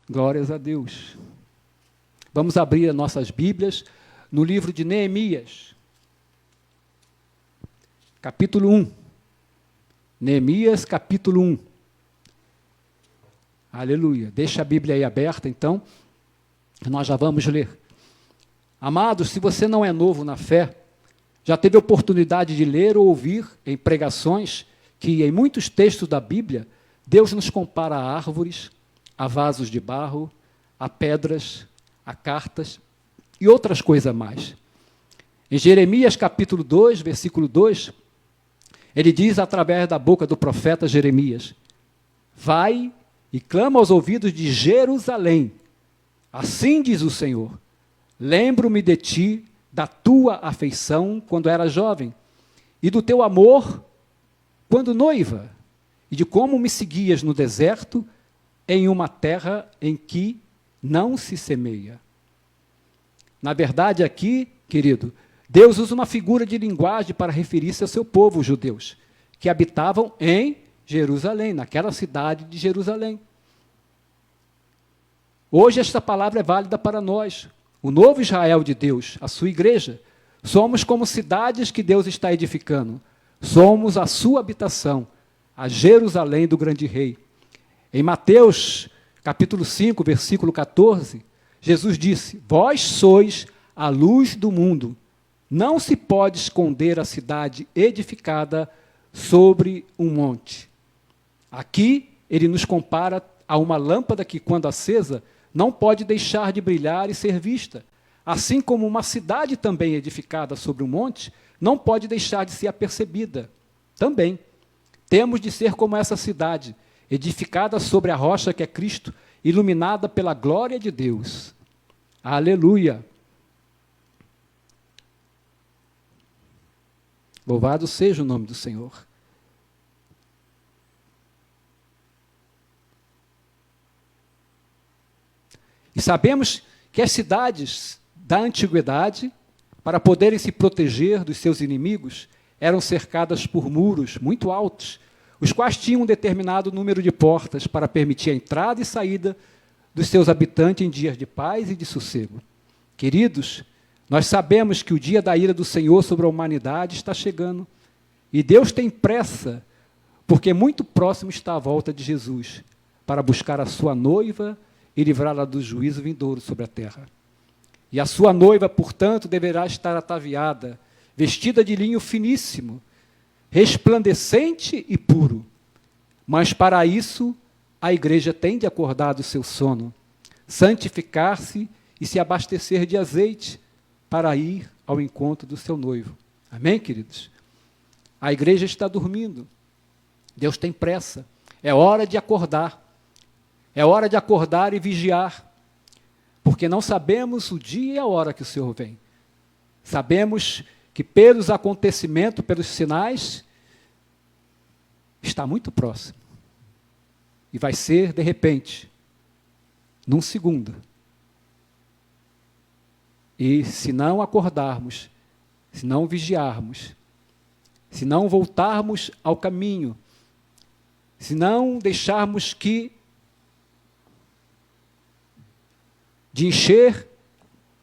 Glórias a Deus. Vamos abrir as nossas Bíblias no livro de Neemias, capítulo 1. Neemias, capítulo 1. Aleluia. Deixa a Bíblia aí aberta, então, nós já vamos ler. Amados, se você não é novo na fé, já teve oportunidade de ler ou ouvir em pregações que, em muitos textos da Bíblia, Deus nos compara a árvores, a vasos de barro, a pedras, a cartas e outras coisas mais. Em Jeremias capítulo 2, versículo 2, ele diz através da boca do profeta Jeremias: vai e clama aos ouvidos de Jerusalém. Assim diz o Senhor: lembro-me de ti, da tua afeição quando era jovem, e do teu amor quando noiva, e de como me seguias no deserto, em uma terra em que não se semeia. Na verdade, aqui, querido, Deus usa uma figura de linguagem para referir-se ao seu povo, os judeus, que habitavam em Jerusalém, naquela cidade de Jerusalém. Hoje esta palavra é válida para nós, o novo Israel de Deus, a sua igreja. Somos como cidades que Deus está edificando. Somos a sua habitação, a Jerusalém do grande rei. Em Mateus, capítulo 5, versículo 14, Jesus disse: vós sois a luz do mundo. Não se pode esconder a cidade edificada sobre um monte. Aqui, ele nos compara a uma lâmpada que, quando acesa, não pode deixar de brilhar e ser vista. Assim como uma cidade também edificada sobre um monte, não pode deixar de ser apercebida. Também temos de ser como essa cidade, edificada sobre a rocha que é Cristo, iluminada pela glória de Deus. Aleluia! Louvado seja o nome do Senhor. E sabemos que as cidades da antiguidade, para poderem se proteger dos seus inimigos, eram cercadas por muros muito altos, os quais tinham um determinado número de portas para permitir a entrada e saída dos seus habitantes em dias de paz e de sossego. Queridos, nós sabemos que o dia da ira do Senhor sobre a humanidade está chegando, e Deus tem pressa, porque muito próximo está a volta de Jesus, para buscar a sua noiva e livrá-la do juízo vindouro sobre a terra. E a sua noiva, portanto, deverá estar ataviada, vestida de linho finíssimo, resplandecente e puro. Mas para isso, a igreja tem de acordar do seu sono, santificar-se e se abastecer de azeite para ir ao encontro do seu noivo. Amém, queridos? A igreja está dormindo. Deus tem pressa. É hora de acordar. É hora de acordar e vigiar, porque não sabemos o dia e a hora que o Senhor vem. Sabemos que pelos acontecimentos, pelos sinais, está muito próximo. E vai ser, de repente, num segundo. E se não acordarmos, se não vigiarmos, se não voltarmos ao caminho, se não deixarmos de encher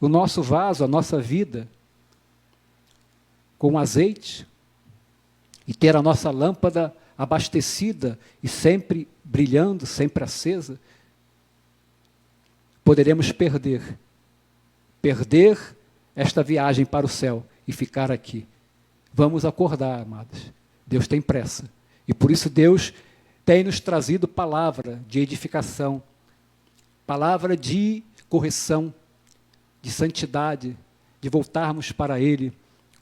o nosso vaso, a nossa vida, com azeite, e ter a nossa lâmpada abastecida e sempre brilhando, sempre acesa, poderemos perder esta viagem para o céu e ficar aqui. Vamos acordar, amados. Deus tem pressa. E por isso Deus tem nos trazido palavra de edificação, palavra de correção, de santidade, de voltarmos para Ele,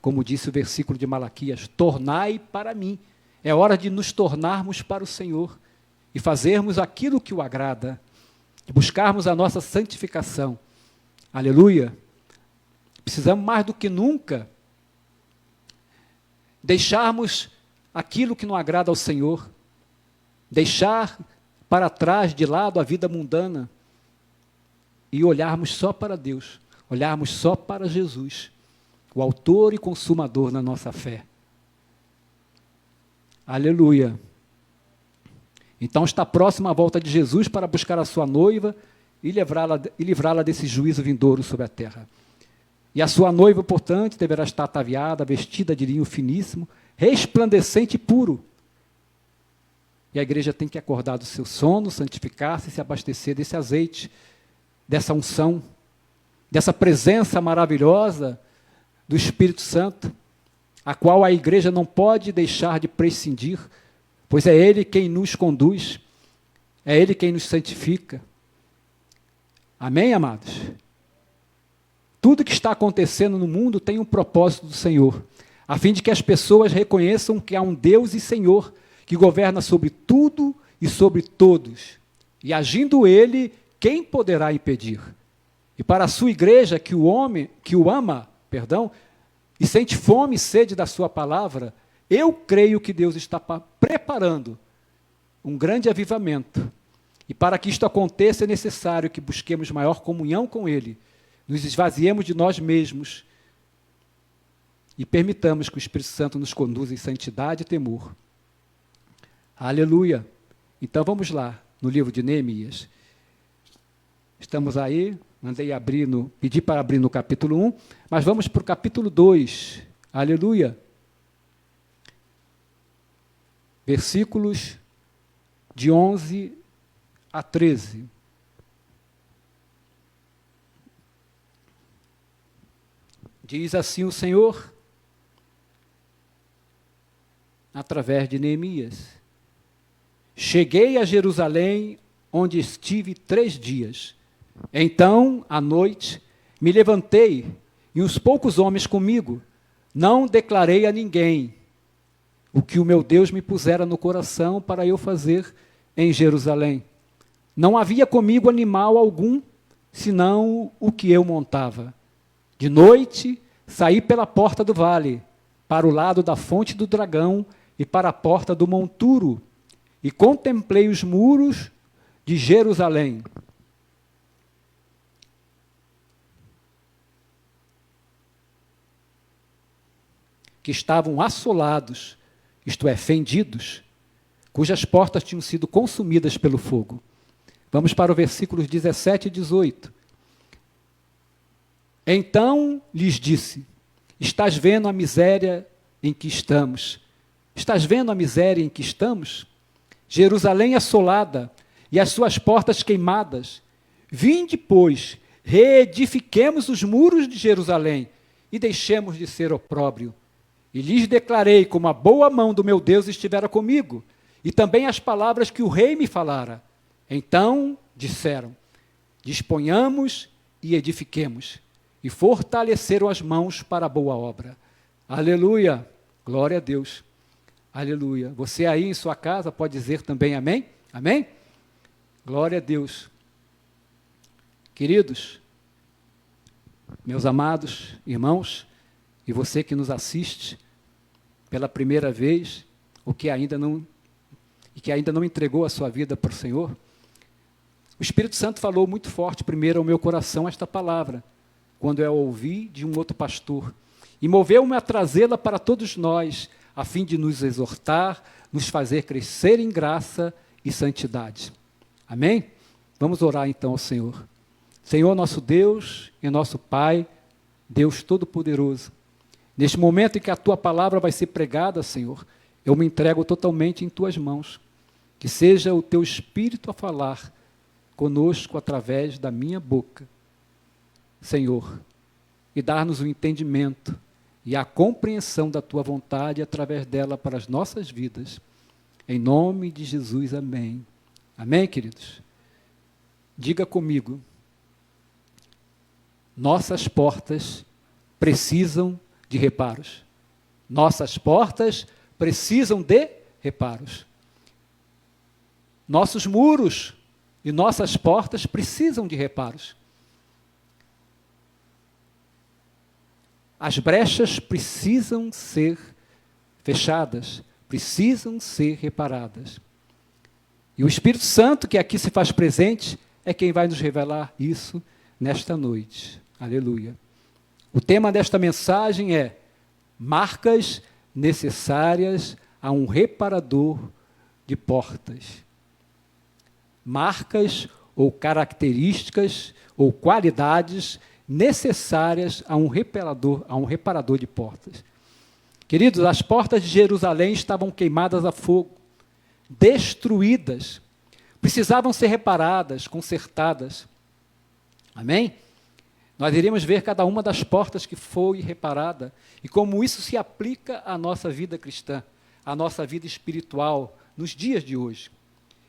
como disse o versículo de Malaquias: tornai para mim. É hora de nos tornarmos para o Senhor e fazermos aquilo que o agrada, de buscarmos a nossa santificação. Aleluia! Precisamos mais do que nunca deixarmos aquilo que não agrada ao Senhor, deixar para trás, de lado, a vida mundana, e olharmos só para Deus, olharmos só para Jesus, o autor e consumador da nossa fé. Aleluia! Então está próxima a volta de Jesus para buscar a sua noiva e livrá-la desse juízo vindouro sobre a terra. E a sua noiva, portanto, deverá estar ataviada, vestida de linho finíssimo, resplandecente e puro. E a igreja tem que acordar do seu sono, santificar-se e se abastecer desse azeite, dessa unção, dessa presença maravilhosa do Espírito Santo, a qual a igreja não pode deixar de prescindir, pois é Ele quem nos conduz, é Ele quem nos santifica. Amém, amados? Tudo que está acontecendo no mundo tem um propósito do Senhor, a fim de que as pessoas reconheçam que há um Deus e Senhor, que governa sobre tudo e sobre todos. E agindo Ele, quem poderá impedir? E para a sua igreja, que o ama, e sente fome e sede da sua palavra, eu creio que Deus está preparando um grande avivamento. E para que isto aconteça, é necessário que busquemos maior comunhão com Ele, nos esvaziemos de nós mesmos e permitamos que o Espírito Santo nos conduza em santidade e temor. Aleluia! Então vamos lá, no livro de Neemias. Estamos aí, pedi para abrir no capítulo 1, mas vamos para o capítulo 2. Aleluia! Versículos de 11 a 13. Diz assim o Senhor, através de Neemias: cheguei a Jerusalém, onde estive 3 dias. Então, à noite, me levantei, e uns poucos homens comigo. Não declarei a ninguém o que o meu Deus me pusera no coração para eu fazer em Jerusalém. Não havia comigo animal algum, senão o que eu montava. De noite, saí pela porta do vale, para o lado da fonte do dragão e para a porta do monturo, e contemplei os muros de Jerusalém. Que estavam assolados, isto é, fendidos, cujas portas tinham sido consumidas pelo fogo. Vamos para o versículos 17 e 18. Então lhes disse: estás vendo a miséria em que estamos? Estás vendo a miséria em que estamos? Jerusalém assolada e as suas portas queimadas. Vinde, pois, reedifiquemos os muros de Jerusalém e deixemos de ser opróbrio. E lhes declarei como a boa mão do meu Deus estivera comigo, e também as palavras que o rei me falara. Então disseram: disponhamos e edifiquemos. E fortaleceram as mãos para a boa obra. Aleluia! Glória a Deus! Aleluia! Você aí em sua casa pode dizer também amém? Amém? Glória a Deus! Queridos, meus amados irmãos, e você que nos assiste pela primeira vez, ou que ainda não entregou a sua vida para o Senhor, o Espírito Santo falou muito forte primeiro ao meu coração esta palavra, quando eu a ouvi de um outro pastor, e moveu-me a trazê-la para todos nós, a fim de nos exortar, nos fazer crescer em graça e santidade. Amém? Vamos orar então ao Senhor. Senhor, nosso Deus e nosso Pai, Deus Todo-Poderoso, neste momento em que a Tua palavra vai ser pregada, Senhor, eu me entrego totalmente em Tuas mãos. Que seja o Teu Espírito a falar conosco através da minha boca, Senhor, e dar-nos o entendimento e a compreensão da Tua vontade através dela para as nossas vidas. Em nome de Jesus, amém. Amém, queridos? Diga comigo: nossas portas precisam de reparos. Nossas portas precisam de reparos. Nossos muros e nossas portas precisam de reparos. As brechas precisam ser fechadas, precisam ser reparadas. E o Espírito Santo, que aqui se faz presente, é quem vai nos revelar isso nesta noite. Aleluia. O tema desta mensagem é: marcas necessárias a um reparador de portas. Marcas ou características ou qualidades necessárias a um reparador de portas. Queridos, as portas de Jerusalém estavam queimadas a fogo, destruídas, precisavam ser reparadas, consertadas. Amém? Nós iremos ver cada uma das portas que foi reparada e como isso se aplica à nossa vida cristã, à nossa vida espiritual, nos dias de hoje.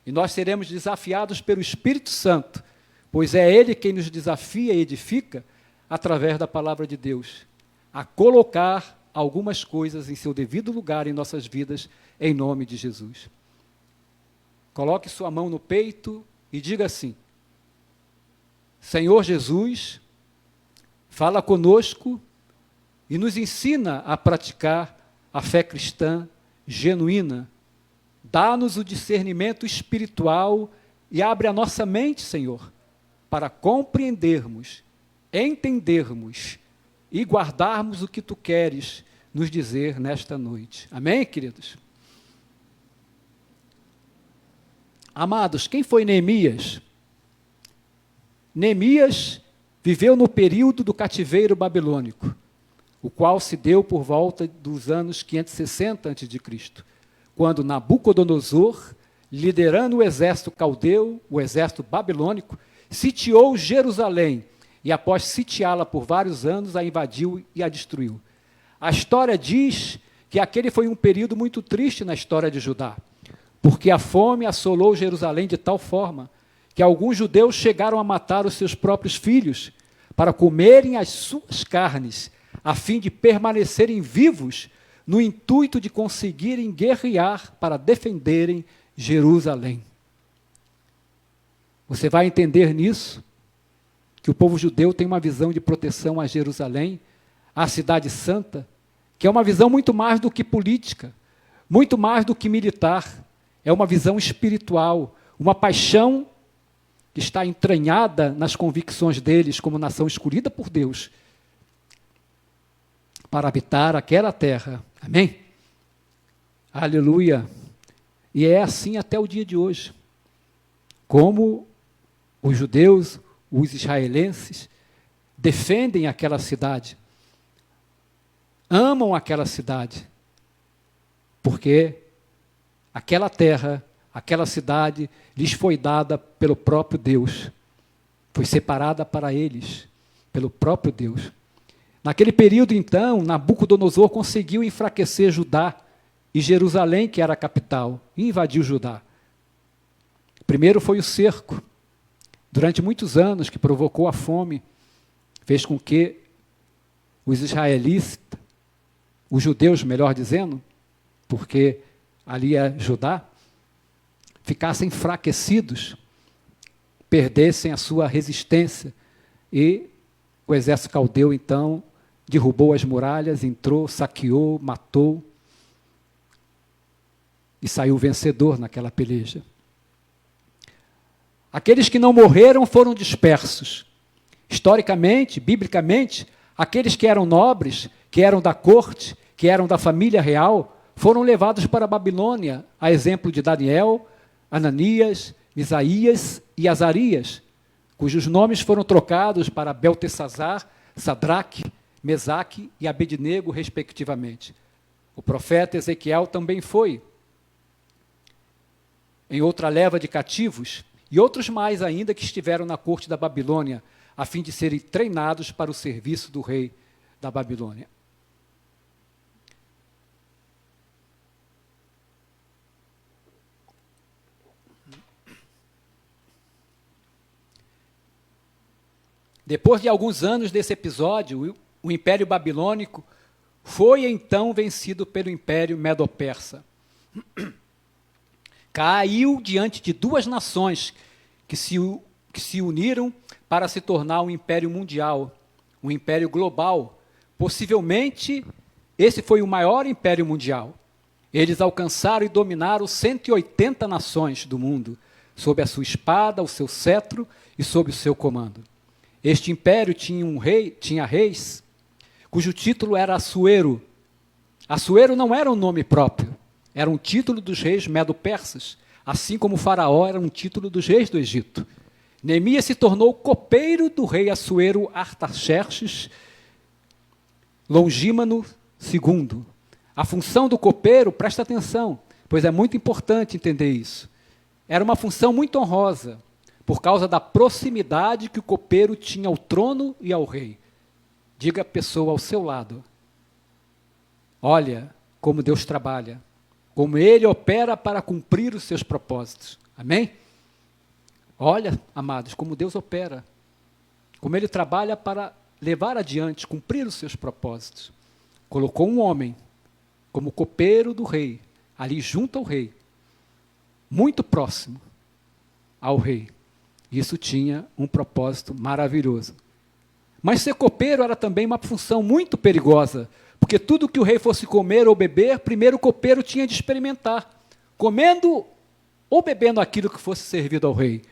E nós seremos desafiados pelo Espírito Santo, pois é Ele quem nos desafia e edifica através da palavra de Deus, a colocar algumas coisas em seu devido lugar em nossas vidas, em nome de Jesus. Coloque sua mão no peito e diga assim: Senhor Jesus, fala conosco e nos ensina a praticar a fé cristã genuína. Dá-nos o discernimento espiritual e abre a nossa mente, Senhor, para compreendermos, entendermos e guardarmos o que Tu queres nos dizer nesta noite. Amém, queridos? Amados, quem foi Neemias? Neemias viveu no período do cativeiro babilônico, o qual se deu por volta dos anos 560 a.C., quando Nabucodonosor, liderando o exército caldeu, o exército babilônico, sitiou Jerusalém e, após sitiá-la por vários anos, a invadiu e a destruiu. A história diz que aquele foi um período muito triste na história de Judá, porque a fome assolou Jerusalém de tal forma que alguns judeus chegaram a matar os seus próprios filhos para comerem as suas carnes, a fim de permanecerem vivos no intuito de conseguirem guerrear para defenderem Jerusalém. Você vai entender nisso que o povo judeu tem uma visão de proteção a Jerusalém, a cidade santa, que é uma visão muito mais do que política, muito mais do que militar, é uma visão espiritual, uma paixão que está entranhada nas convicções deles como nação escolhida por Deus para habitar aquela terra. Amém? Aleluia! E é assim até o dia de hoje. Como os judeus, os israelenses, defendem aquela cidade, amam aquela cidade, porque aquela terra, aquela cidade, lhes foi dada pelo próprio Deus, foi separada para eles, pelo próprio Deus. Naquele período, então, Nabucodonosor conseguiu enfraquecer Judá e Jerusalém, que era a capital, e invadiu Judá. Primeiro foi o cerco, durante muitos anos, que provocou a fome, fez com que os israelitas, os judeus, melhor dizendo, porque ali é Judá, ficassem enfraquecidos, perdessem a sua resistência, e o exército caldeu, então, derrubou as muralhas, entrou, saqueou, matou, e saiu vencedor naquela peleja. Aqueles que não morreram foram dispersos. Historicamente, biblicamente, aqueles que eram nobres, que eram da corte, que eram da família real, foram levados para a Babilônia, a exemplo de Daniel, Ananias, Misaías e Azarias, cujos nomes foram trocados para Beltesazar, Sadraque, Mesaque e Abednego, respectivamente. O profeta Ezequiel também foi em outra leva de cativos, e outros mais ainda que estiveram na corte da Babilônia, a fim de serem treinados para o serviço do rei da Babilônia. Depois de alguns anos desse episódio, o Império Babilônico foi então vencido pelo Império Medo-Persa. Caiu diante de duas nações que se uniram para se tornar um império mundial, um império global. Possivelmente, esse foi o maior império mundial. Eles alcançaram e dominaram 180 nações do mundo, sob a sua espada, o seu cetro e sob o seu comando. Este império tinha reis, cujo título era Assuero. Assuero não era um nome próprio, era um título dos reis medo-persas, assim como o faraó era um título dos reis do Egito. Neemias se tornou copeiro do rei Assuero Artaxerxes Longímano II. A função do copeiro, presta atenção, pois é muito importante entender isso. Era uma função muito honrosa, por causa da proximidade que o copeiro tinha ao trono e ao rei. Diga a pessoa ao seu lado: olha como Deus trabalha, como Ele opera para cumprir os seus propósitos. Amém? Olha, amados, como Deus opera, como Ele trabalha para levar adiante, cumprir os seus propósitos. Colocou um homem como copeiro do rei, ali junto ao rei, muito próximo ao rei. Isso tinha um propósito maravilhoso. Mas ser copeiro era também uma função muito perigosa, porque tudo que o rei fosse comer ou beber, primeiro o copeiro tinha de experimentar, comendo ou bebendo aquilo que fosse servido ao rei.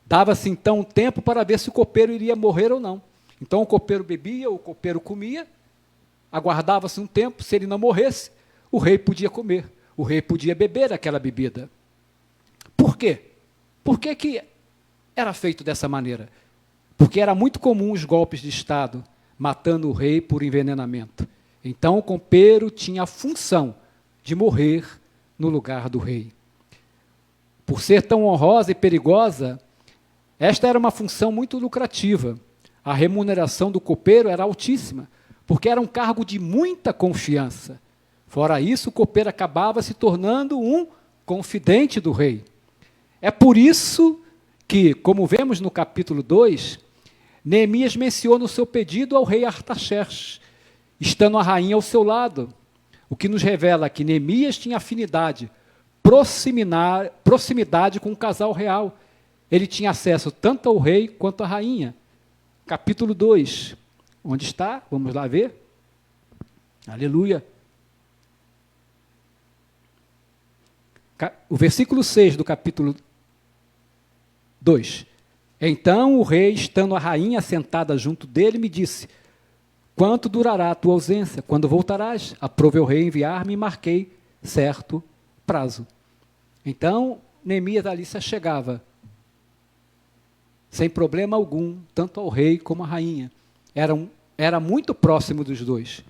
Dava-se então um tempo para ver se o copeiro iria morrer ou não. Então o copeiro bebia, o copeiro comia, aguardava-se um tempo, se ele não morresse, o rei podia comer, o rei podia beber aquela bebida. Por quê? Por que era feito dessa maneira? Porque era muito comum os golpes de Estado, matando o rei por envenenamento. Então o copeiro tinha a função de morrer no lugar do rei. Por ser tão honrosa e perigosa, esta era uma função muito lucrativa. A remuneração do copeiro era altíssima, porque era um cargo de muita confiança. Fora isso, o copeiro acabava se tornando um confidente do rei. É por isso que, como vemos no capítulo 2, Neemias menciona o seu pedido ao rei Artaxerxes, estando a rainha ao seu lado, o que nos revela que Neemias tinha afinidade, proximidade com o casal real. Ele tinha acesso tanto ao rei quanto à rainha. Capítulo 2, onde está? Vamos lá ver. Aleluia. O versículo 6 do capítulo 2. Então o rei, estando a rainha sentada junto dele, me disse: quanto durará a tua ausência? Quando voltarás? Aprove o rei enviar-me e marquei certo prazo. Então Neemias ali se achegava, sem problema algum, tanto ao rei como à rainha. Era muito próximo dos dois.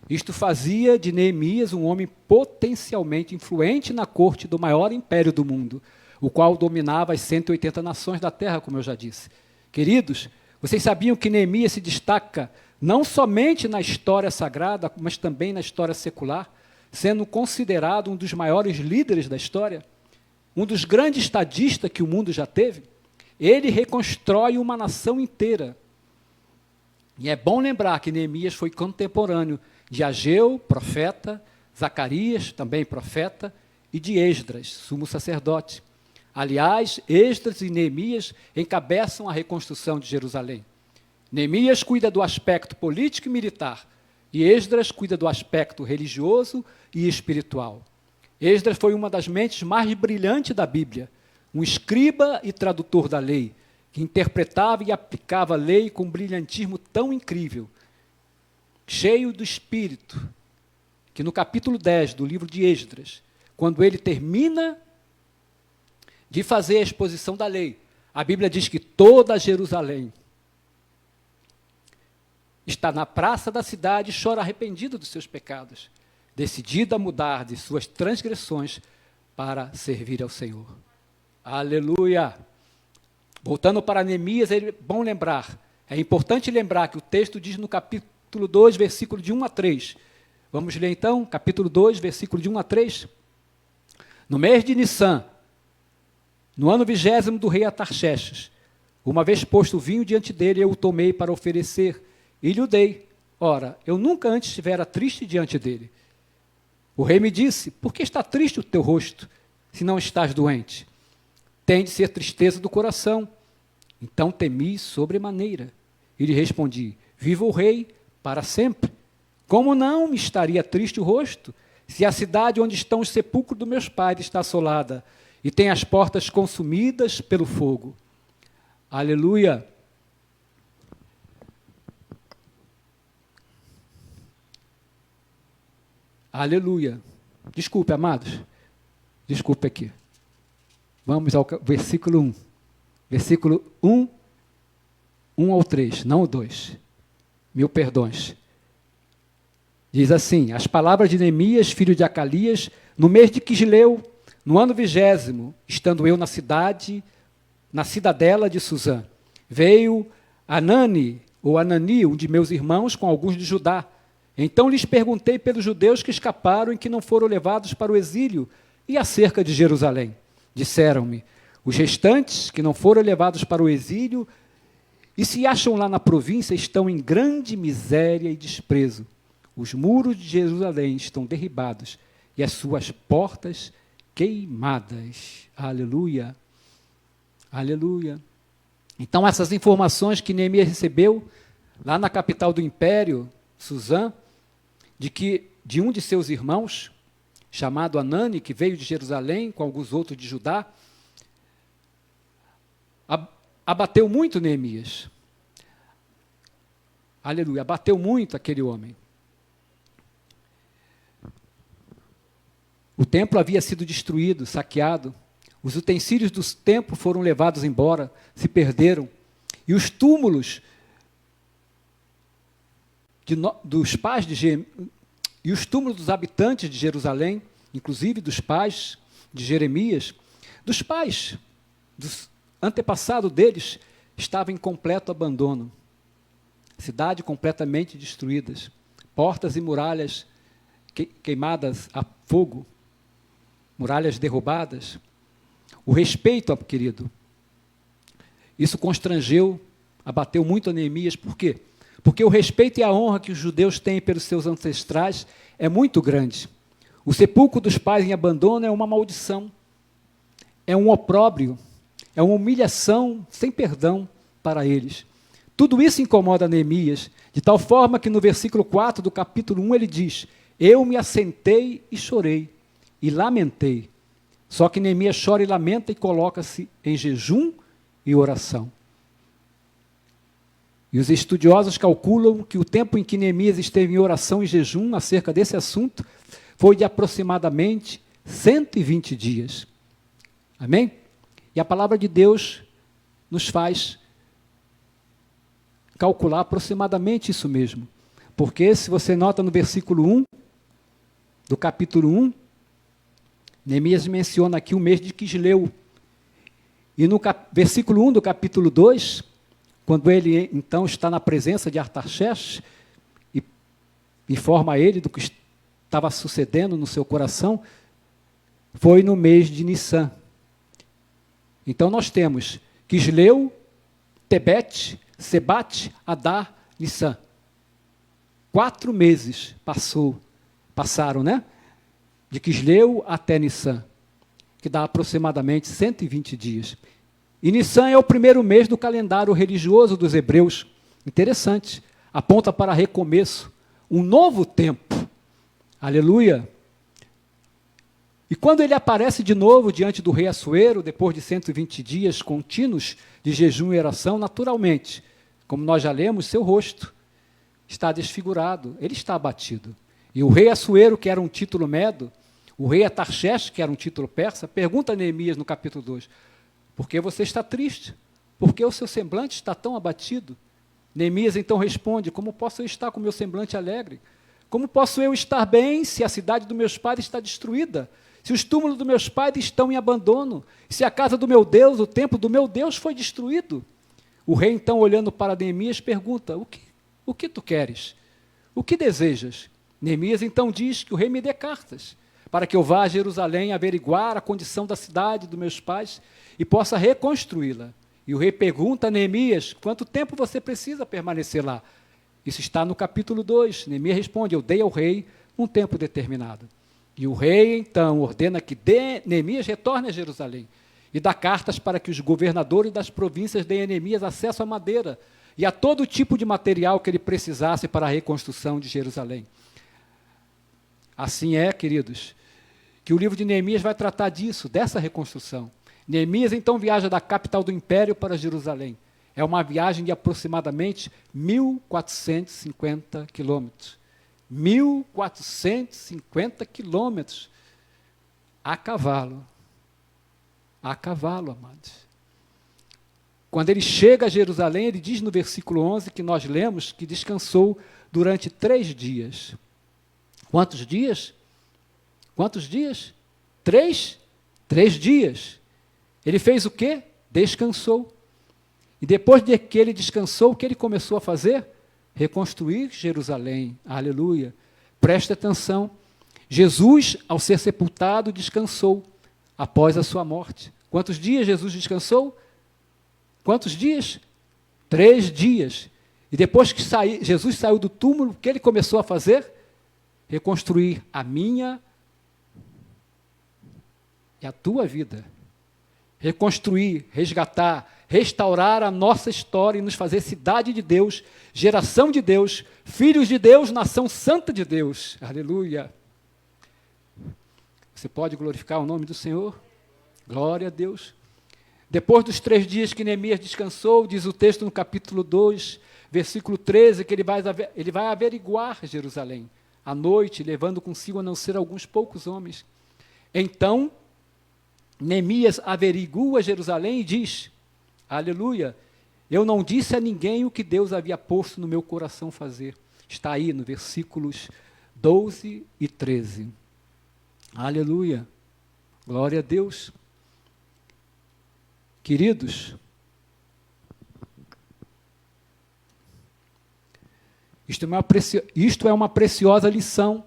Isto fazia de Neemias um homem potencialmente influente na corte do maior império do mundo, o qual dominava as 180 nações da terra, como eu já disse. Queridos, vocês sabiam que Neemias se destaca não somente na história sagrada, mas também na história secular, sendo considerado um dos maiores líderes da história, um dos grandes estadistas que o mundo já teve? Ele reconstrói uma nação inteira. E é bom lembrar que Neemias foi contemporâneo de Ageu, profeta, Zacarias, também profeta, e de Esdras, sumo sacerdote. Aliás, Esdras e Neemias encabeçam a reconstrução de Jerusalém. Neemias cuida do aspecto político e militar, e Esdras cuida do aspecto religioso e espiritual. Esdras foi uma das mentes mais brilhantes da Bíblia, um escriba e tradutor da lei, que interpretava e aplicava a lei com um brilhantismo tão incrível, cheio do Espírito, que no capítulo 10 do livro de Esdras, quando ele termina de fazer a exposição da lei, a Bíblia diz que toda Jerusalém está na praça da cidade e chora arrependido dos seus pecados, decidida a mudar de suas transgressões para servir ao Senhor. Aleluia! Voltando para Neemias, é bom lembrar, é importante lembrar que o texto diz no capítulo 2, versículo de 1 a 3. Vamos ler então, capítulo 2, versículo de 1 a 3. No mês de Nissan, no ano 20º do rei Artaxerxes, uma vez posto o vinho diante dele, eu o tomei para oferecer, e lhe o dei. Ora, eu nunca antes estivera triste diante dele. O rei me disse: por que está triste o teu rosto, se não estás doente? Tem de ser tristeza do coração. Então temi sobremaneira. E lhe respondi: viva o rei para sempre. Como não me estaria triste o rosto, se a cidade onde estão os sepulcros dos meus pais está assolada, e tem as portas consumidas pelo fogo? Aleluia! Aleluia! Desculpe, amados. Desculpe aqui. Vamos ao versículo 1. versículo 1 ao 3, não o 2. Mil perdões. Diz assim: as palavras de Neemias, filho de Acalias, no mês de Quisleu, no ano 20º, estando eu na cidadela de Suzã, veio Anani, um de meus irmãos, com alguns de Judá. Então lhes perguntei pelos judeus que escaparam e que não foram levados para o exílio, e acerca de Jerusalém. Disseram-me: os restantes que não foram levados para o exílio e se acham lá na província estão em grande miséria e desprezo. Os muros de Jerusalém estão derribados e as suas portas queimadas. Aleluia. Aleluia. Então, essas informações que Neemias recebeu lá na capital do império, Suzã, de um de seus irmãos, chamado Anani, que veio de Jerusalém com alguns outros de Judá, abateu muito Neemias. Aleluia, abateu muito aquele homem. O templo havia sido destruído, saqueado, os utensílios do templo foram levados embora, se perderam, e os túmulos dos pais e os túmulos dos habitantes de Jerusalém, inclusive dos pais de Jeremias, dos antepassados deles, estavam em completo abandono. Cidade completamente destruídas, portas e muralhas queimadas a fogo, muralhas derrubadas. O respeito, querido, isso constrangeu, abateu muito a Neemias. Por quê? Porque o respeito e a honra que os judeus têm pelos seus ancestrais é muito grande. O sepulcro dos pais em abandono é uma maldição, é um opróbrio, é uma humilhação sem perdão para eles. Tudo isso incomoda Neemias, de tal forma que no versículo 4 do capítulo 1 ele diz: eu me assentei e chorei, e lamentei. Só que Neemias chora e lamenta e coloca-se em jejum e oração. E os estudiosos calculam que o tempo em que Neemias esteve em oração e jejum acerca desse assunto foi de aproximadamente 120 dias. Amém? E a palavra de Deus nos faz calcular aproximadamente isso mesmo. Porque se você nota no versículo 1, do capítulo 1, Neemias menciona aqui o mês de Quisleu. E no versículo 1 do capítulo 2, quando ele então está na presença de Artaxerxes e informa a ele do que estava sucedendo no seu coração, foi no mês de Nissan. Então nós temos Quisleu, Tebete, Sebate, Adar, Nissan. 4 meses passaram, né? De Quisleu até Nissan, que dá aproximadamente 120 dias. E Nissan é o primeiro mês do calendário religioso dos hebreus. Interessante. Aponta para recomeço, um novo tempo. Aleluia. E quando ele aparece de novo diante do rei Assuero, depois de 120 dias contínuos de jejum e oração, naturalmente, como nós já lemos, seu rosto está desfigurado, ele está abatido. E o rei Assuero, que era um título medo, o rei Artaxerxes, que era um título persa, pergunta a Neemias no capítulo 2, por que você está triste? Por que o seu semblante está tão abatido? Neemias então responde: como posso eu estar com o meu semblante alegre? Como posso eu estar bem se a cidade dos meus pais está destruída? Se os túmulos dos meus pais estão em abandono? Se a casa do meu Deus, o templo do meu Deus foi destruído? O rei então, olhando para Neemias, pergunta: o que tu queres? O que desejas? Neemias então diz que o rei me dê cartas, para que eu vá a Jerusalém averiguar a condição da cidade dos meus pais e possa reconstruí-la. E o rei pergunta a Neemias: quanto tempo você precisa permanecer lá? Isso está no capítulo 2. Neemias responde: eu dei ao rei um tempo determinado. E o rei, então, ordena que Neemias retorne a Jerusalém e dá cartas para que os governadores das províncias deem a Neemias acesso à madeira e a todo tipo de material que ele precisasse para a reconstrução de Jerusalém. Assim é, queridos, que o livro de Neemias vai tratar disso, dessa reconstrução. Neemias, então, viaja da capital do império para Jerusalém. É uma viagem de aproximadamente 1.450 quilômetros. 1.450 quilômetros a cavalo. A cavalo, amados. Quando ele chega a Jerusalém, ele diz no versículo 11 que nós lemos que descansou durante 3 dias. Quantos dias? Quantos dias? 3? 3 dias. Ele fez o quê? Descansou. E depois de que ele descansou, o que ele começou a fazer? Reconstruir Jerusalém. Aleluia. Preste atenção. Jesus, ao ser sepultado, descansou após a sua morte. Quantos dias Jesus descansou? Quantos dias? 3 dias. E depois que Jesus saiu do túmulo, o que ele começou a fazer? Reconstruir a minha e a tua vida. Reconstruir, resgatar, restaurar a nossa história e nos fazer cidade de Deus, geração de Deus, filhos de Deus, nação santa de Deus. Aleluia. Você pode glorificar o nome do Senhor? Glória a Deus. Depois dos 3 dias que Neemias descansou, diz o texto no capítulo 2, versículo 13, que ele vai averiguar Jerusalém à noite, levando consigo a não ser alguns poucos homens. Então, Neemias averigua Jerusalém e diz, aleluia, eu não disse a ninguém o que Deus havia posto no meu coração fazer. Está aí no versículos 12 e 13. Aleluia, glória a Deus. Queridos, isto é uma preciosa lição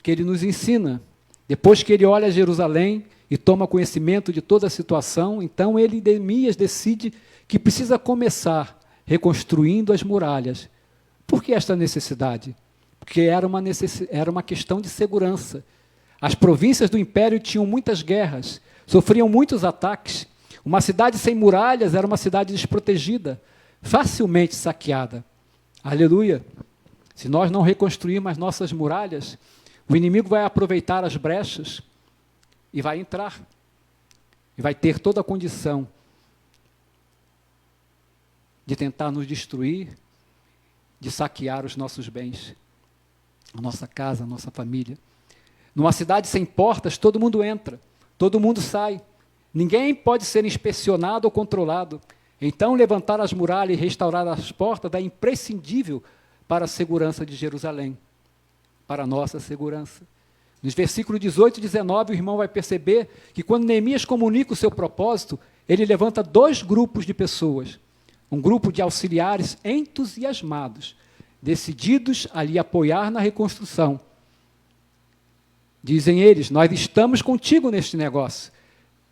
que ele nos ensina. Depois que ele olha Jerusalém e toma conhecimento de toda a situação, então Neemias decide que precisa começar reconstruindo as muralhas. Por que esta necessidade? Porque era uma questão de segurança. As províncias do império tinham muitas guerras, sofriam muitos ataques. Uma cidade sem muralhas era uma cidade desprotegida, facilmente saqueada. Aleluia! Se nós não reconstruirmos as nossas muralhas, o inimigo vai aproveitar as brechas e vai entrar. E vai ter toda a condição de tentar nos destruir, de saquear os nossos bens, a nossa casa, a nossa família. Numa cidade sem portas, todo mundo entra, todo mundo sai. Ninguém pode ser inspecionado ou controlado. Então, levantar as muralhas e restaurar as portas é imprescindível para a segurança de Jerusalém, para a nossa segurança. Nos versículos 18 e 19, o irmão vai perceber que quando Neemias comunica o seu propósito, ele levanta 2 grupos de pessoas. Um grupo de auxiliares entusiasmados, decididos a lhe apoiar na reconstrução. Dizem eles, nós estamos contigo neste negócio.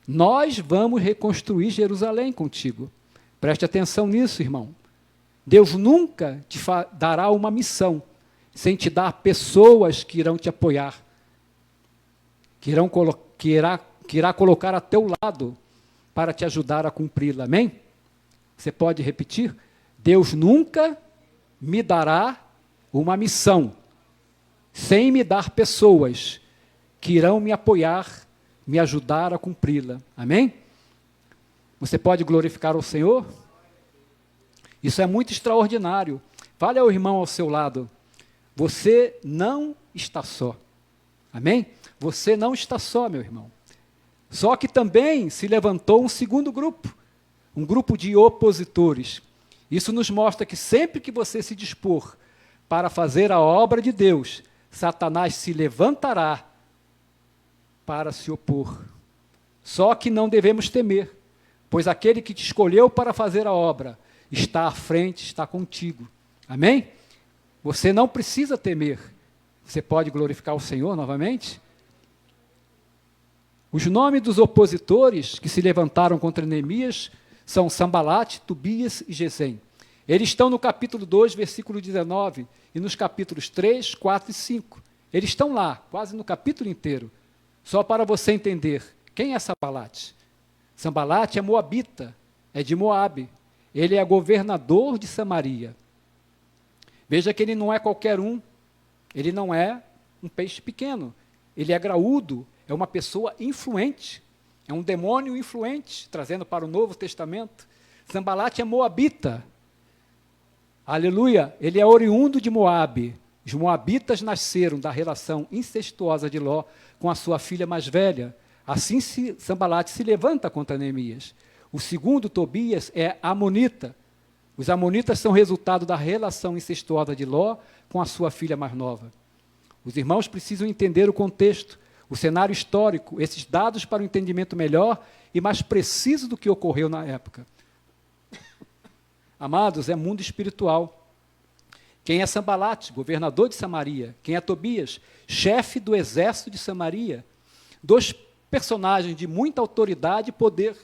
Nós vamos reconstruir Jerusalém contigo. Preste atenção nisso, irmão. Deus nunca te dará uma missão sem te dar pessoas que irão te apoiar, que irá colocar a teu lado para te ajudar a cumpri-la. Amém? Você pode repetir? Deus nunca me dará uma missão sem me dar pessoas que irão me apoiar, me ajudar a cumpri-la. Amém? Você pode glorificar o Senhor? Isso é muito extraordinário. Fale ao irmão ao seu lado. Você não está só. Amém? Você não está só, meu irmão. Só que também se levantou um segundo grupo, um grupo de opositores. Isso nos mostra que sempre que você se dispor para fazer a obra de Deus, Satanás se levantará para se opor. Só que não devemos temer, pois aquele que te escolheu para fazer a obra está à frente, está contigo. Amém? Você não precisa temer. Você pode glorificar o Senhor novamente? Os nomes dos opositores que se levantaram contra Neemias são Sambalate, Tobias e Gesem. Eles estão no capítulo 2, versículo 19, e nos capítulos 3, 4 e 5. Eles estão lá, quase no capítulo inteiro. Só para você entender, quem é Sambalate? Sambalate é moabita, é de Moabe. Ele é governador de Samaria. Veja que ele não é qualquer um, ele não é um peixe pequeno, ele é graúdo, é uma pessoa influente, é um demônio influente, trazendo para o Novo Testamento. Sambalate é moabita, aleluia, ele é oriundo de Moabe. Os moabitas nasceram da relação incestuosa de Ló com a sua filha mais velha. Assim Sambalate se levanta contra Neemias. O segundo, Tobias, é amonita. Os amonitas são resultado da relação incestuosa de Ló com a sua filha mais nova. Os irmãos precisam entender o contexto, o cenário histórico, esses dados para um entendimento melhor e mais preciso do que ocorreu na época. Amados, é mundo espiritual. Quem é Sambalate, governador de Samaria? Quem é Tobias, chefe do exército de Samaria? Dois personagens de muita autoridade e poder.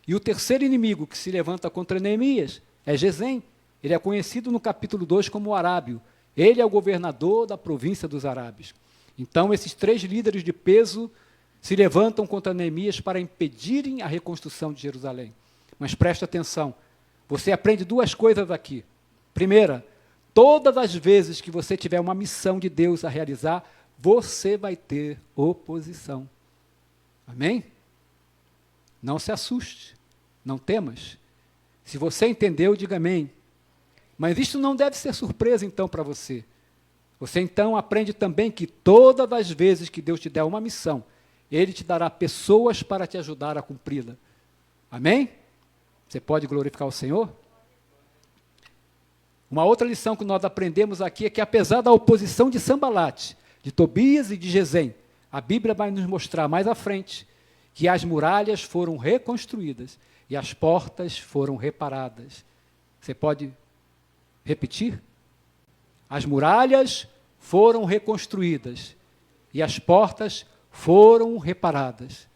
E o terceiro inimigo que se levanta contra Neemias é Gesem. Ele é conhecido no capítulo 2 como o Arábio. Ele é o governador da província dos Arábios. Então, esses três líderes de peso se levantam contra Neemias para impedirem a reconstrução de Jerusalém. Mas preste atenção, você aprende duas coisas aqui. Primeira, todas as vezes que você tiver uma missão de Deus a realizar, você vai ter oposição. Amém? Não se assuste, não temas. Se você entendeu, diga amém. Mas isso não deve ser surpresa, então, para você. Você, então, aprende também que todas as vezes que Deus te der uma missão, Ele te dará pessoas para te ajudar a cumpri-la. Amém? Você pode glorificar o Senhor? Uma outra lição que nós aprendemos aqui é que, apesar da oposição de Sambalate, de Tobias e de Gesem, a Bíblia vai nos mostrar mais à frente que as muralhas foram reconstruídas e as portas foram reparadas. Você pode repetir? As muralhas foram reconstruídas e as portas foram reparadas.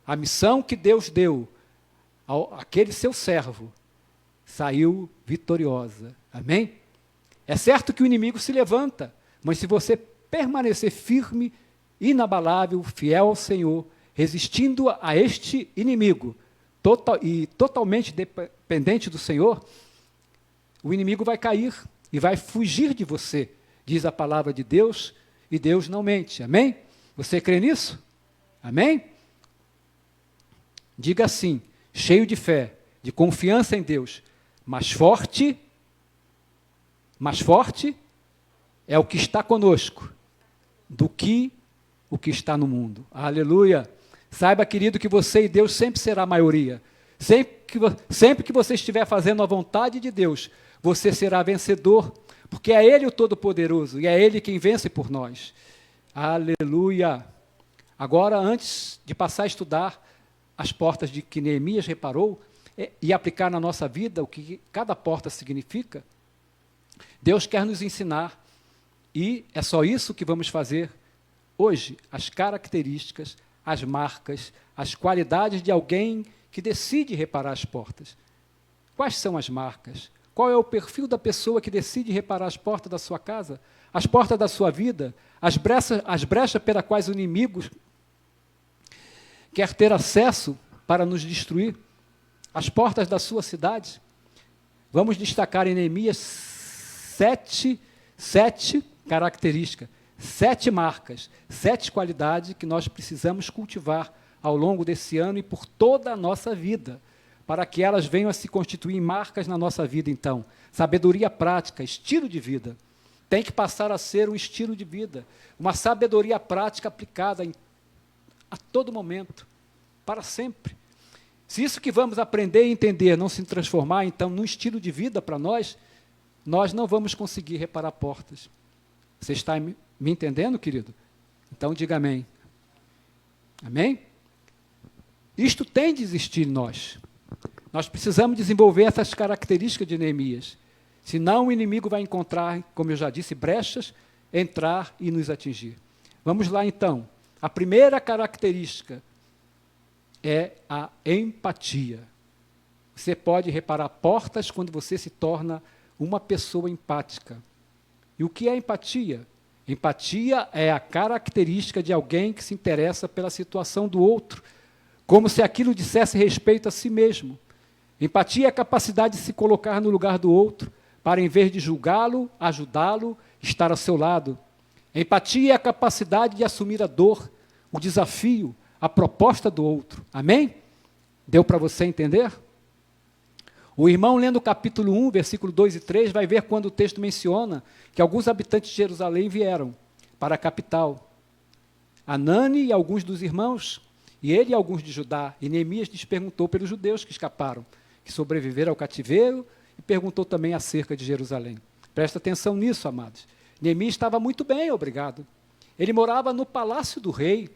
A missão que Deus deu àquele seu servo saiu vitoriosa. Amém? É certo que o inimigo se levanta, mas se você permanecer firme, inabalável, fiel ao Senhor, resistindo a este inimigo, totalmente dependente do Senhor, o inimigo vai cair e vai fugir de você, diz a palavra de Deus, e Deus não mente. Amém? Você crê nisso? Amém? Diga assim, cheio de fé, de confiança em Deus, mais forte é o que está conosco do que o que está no mundo. Aleluia! Saiba, querido, que você e Deus sempre será a maioria. Sempre que você estiver fazendo a vontade de Deus, você será vencedor, porque é Ele o Todo-Poderoso, e é Ele quem vence por nós. Aleluia! Agora, antes de passar a estudar as portas de que Neemias reparou, e aplicar na nossa vida o que cada porta significa, Deus quer nos ensinar, e é só isso que vamos fazer hoje, as características, as marcas, as qualidades de alguém que decide reparar as portas. Quais são as marcas? Qual é o perfil da pessoa que decide reparar as portas da sua casa, as portas da sua vida, as brechas pelas quais o inimigo quer ter acesso para nos destruir, as portas da sua cidade? Vamos destacar em Neemias sete características, 7 marcas, 7 qualidades que nós precisamos cultivar ao longo desse ano e por toda a nossa vida, para que elas venham a se constituir em marcas na nossa vida, então. Sabedoria prática, estilo de vida. Tem que passar a ser um estilo de vida, uma sabedoria prática aplicada a todo momento, para sempre. Se isso que vamos aprender e entender não se transformar, então, num estilo de vida para nós não vamos conseguir reparar portas. Você está me entendendo, querido? Então, diga amém. Amém? Isto tem de existir em nós. Nós precisamos desenvolver essas características de Neemias. Senão o inimigo vai encontrar, como eu já disse, brechas, entrar e nos atingir. Vamos lá, então. A primeira característica é a empatia. Você pode reparar portas quando você se torna uma pessoa empática. E o que é empatia? Empatia é a característica de alguém que se interessa pela situação do outro, como se aquilo dissesse respeito a si mesmo. Empatia é a capacidade de se colocar no lugar do outro, para, em vez de julgá-lo, ajudá-lo, estar ao seu lado. Empatia é a capacidade de assumir a dor, o desafio, a proposta do outro. Amém? Deu para você entender? O irmão, lendo o capítulo 1, versículo 2 e 3, vai ver quando o texto menciona que alguns habitantes de Jerusalém vieram para a capital. Anani e alguns dos irmãos, e ele e alguns de Judá. E Neemias lhes perguntou pelos judeus que escaparam, que sobreviveram ao cativeiro, e perguntou também acerca de Jerusalém. Presta atenção nisso, amados. Neemias estava muito bem, obrigado. Ele morava no palácio do rei,